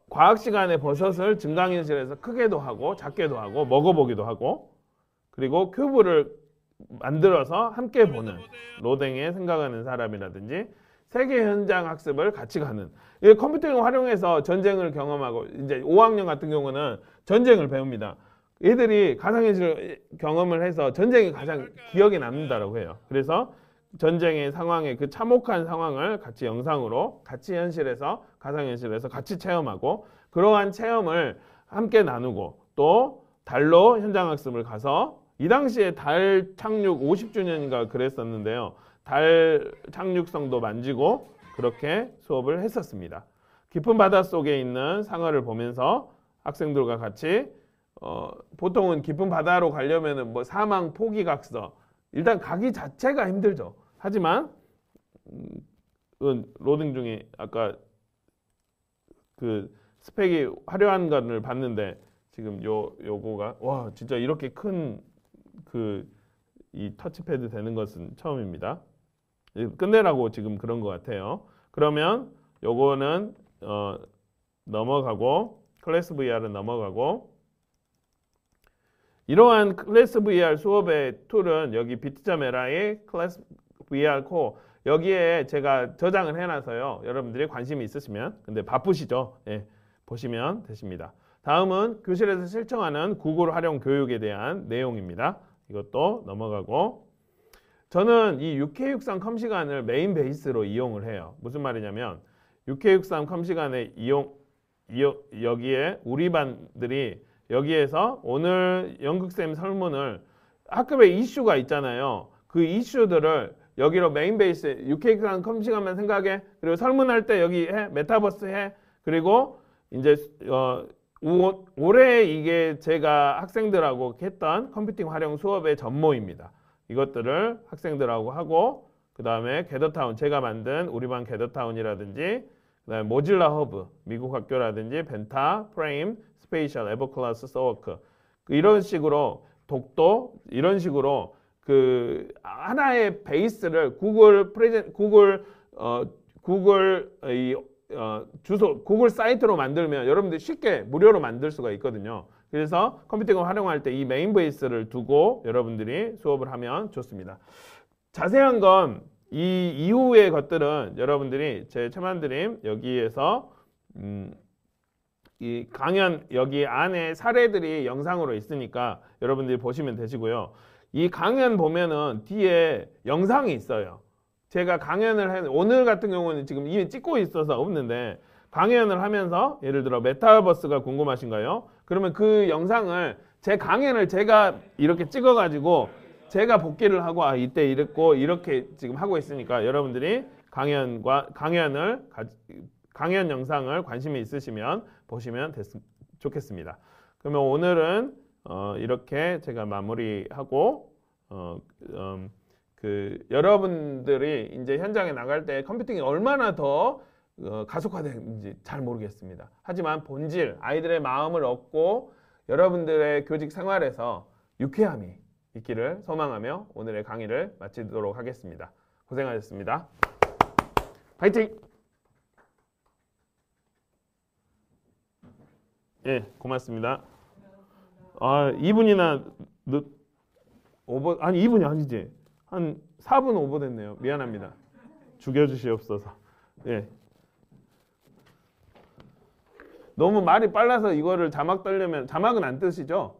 과학 시간에 버섯을 증강현실에서 크게도 하고 작게도 하고 먹어보기도 하고 그리고 큐브를 만들어서 함께 보는 로댕에 생각하는 사람이라든지 세계 현장 학습을 같이 가는 이 컴퓨터를 활용해서 전쟁을 경험하고 이제 5학년 같은 경우는 전쟁을 배웁니다. 애들이 가상현실 경험을 해서 전쟁이 가장 기억에 남는다라고 해요. 그래서 전쟁의 상황에 그 참혹한 상황을 같이 영상으로 같이 현실에서 가상현실에서 같이 체험하고 그러한 체험을 함께 나누고 또 달로 현장학습을 가서 이 당시에 달 착륙 50주년인가 그랬었는데요. 달 착륙성도 만지고 그렇게 수업을 했었습니다. 깊은 바닷속에 있는 상어를 보면서 학생들과 같이 보통은 깊은 바다로 가려면은 뭐 사망 포기각서 일단 가기 자체가 힘들죠. 하지만 로딩 중에 아까 그 스펙이 화려한 거를 봤는데 지금 요거가 와 진짜 이렇게 큰 그 이 터치패드 되는 것은 처음입니다. 끝내라고 지금 그런 것 같아요. 그러면 요거는 넘어가고 클래스 VR은 넘어가고 이러한 클래스 VR 수업의 툴은 여기 bit.li의 클래스 VR 코어 여기에 제가 저장을 해놔서요. 여러분들이 관심이 있으시면 근데 바쁘시죠? 예, 보시면 되십니다. 다음은 교실에서 실천하는 구글 활용 교육에 대한 내용입니다. 이것도 넘어가고 저는 이 6K63 컴시간을 메인 베이스로 이용을 해요. 무슨 말이냐면 6K63 컴시간에 여기에 우리 반들이 여기에서 오늘 연극쌤 설문을 학급에 이슈가 있잖아요. 그 이슈들을 여기로 메인 베이스 6K63 컴시간만 생각해. 그리고 설문할 때 여기 해. 메타버스 해. 그리고 이제 올해 이게 제가 학생들하고 했던 컴퓨팅 활용 수업의 전모입니다. 이것들을 학생들하고 하고 그 다음에 게더타운 제가 만든 우리 반 게더타운이라든지 그 다음에 모질라 허브 미국 학교라든지 벤타, 프레임, 스페이셜, 에버클래스, 서워크 이런 식으로 독도 이런 식으로 그 하나의 베이스를 구글 주소 구글 사이트로 만들면 여러분들이 쉽게 무료로 만들 수가 있거든요. 그래서 컴퓨팅을 활용할 때 이 메인 베이스를 두고 여러분들이 수업을 하면 좋습니다. 자세한 건 이 이후의 것들은 여러분들이 제 채만드림 여기에서 이 강연 여기 안에 사례들이 영상으로 있으니까 여러분들이 보시면 되시고요. 이 강연 보면은 뒤에 영상이 있어요. 제가 강연을 오늘 같은 경우는 지금 이미 찍고 있어서 없는데 강연을 하면서 예를 들어 메타버스가 궁금하신가요? 그러면 그 영상을 제 강연을 제가 이렇게 찍어가지고 제가 복귀를 하고 이때 이랬고 이렇게 지금 하고 있으니까 여러분들이 강연 영상을 관심이 있으시면 보시면 좋겠습니다. 그러면 오늘은 이렇게 제가 마무리하고 여러분들이 이제 현장에 나갈 때 컴퓨팅이 얼마나 더 가속화되는지 잘 모르겠습니다. 하지만 본질, 아이들의 마음을 얻고 여러분들의 교직 생활에서 유쾌함이 있기를 소망하며 오늘의 강의를 마치도록 하겠습니다. 고생하셨습니다. 파이팅! 예, 고맙습니다. 2분이나 아니 2분이 아니지. 한 4분 오버됐네요. 미안합니다. 죽여주시옵소서. 예. 너무 말이 빨라서 이거를 자막 떨려면 자막은 안 뜨시죠?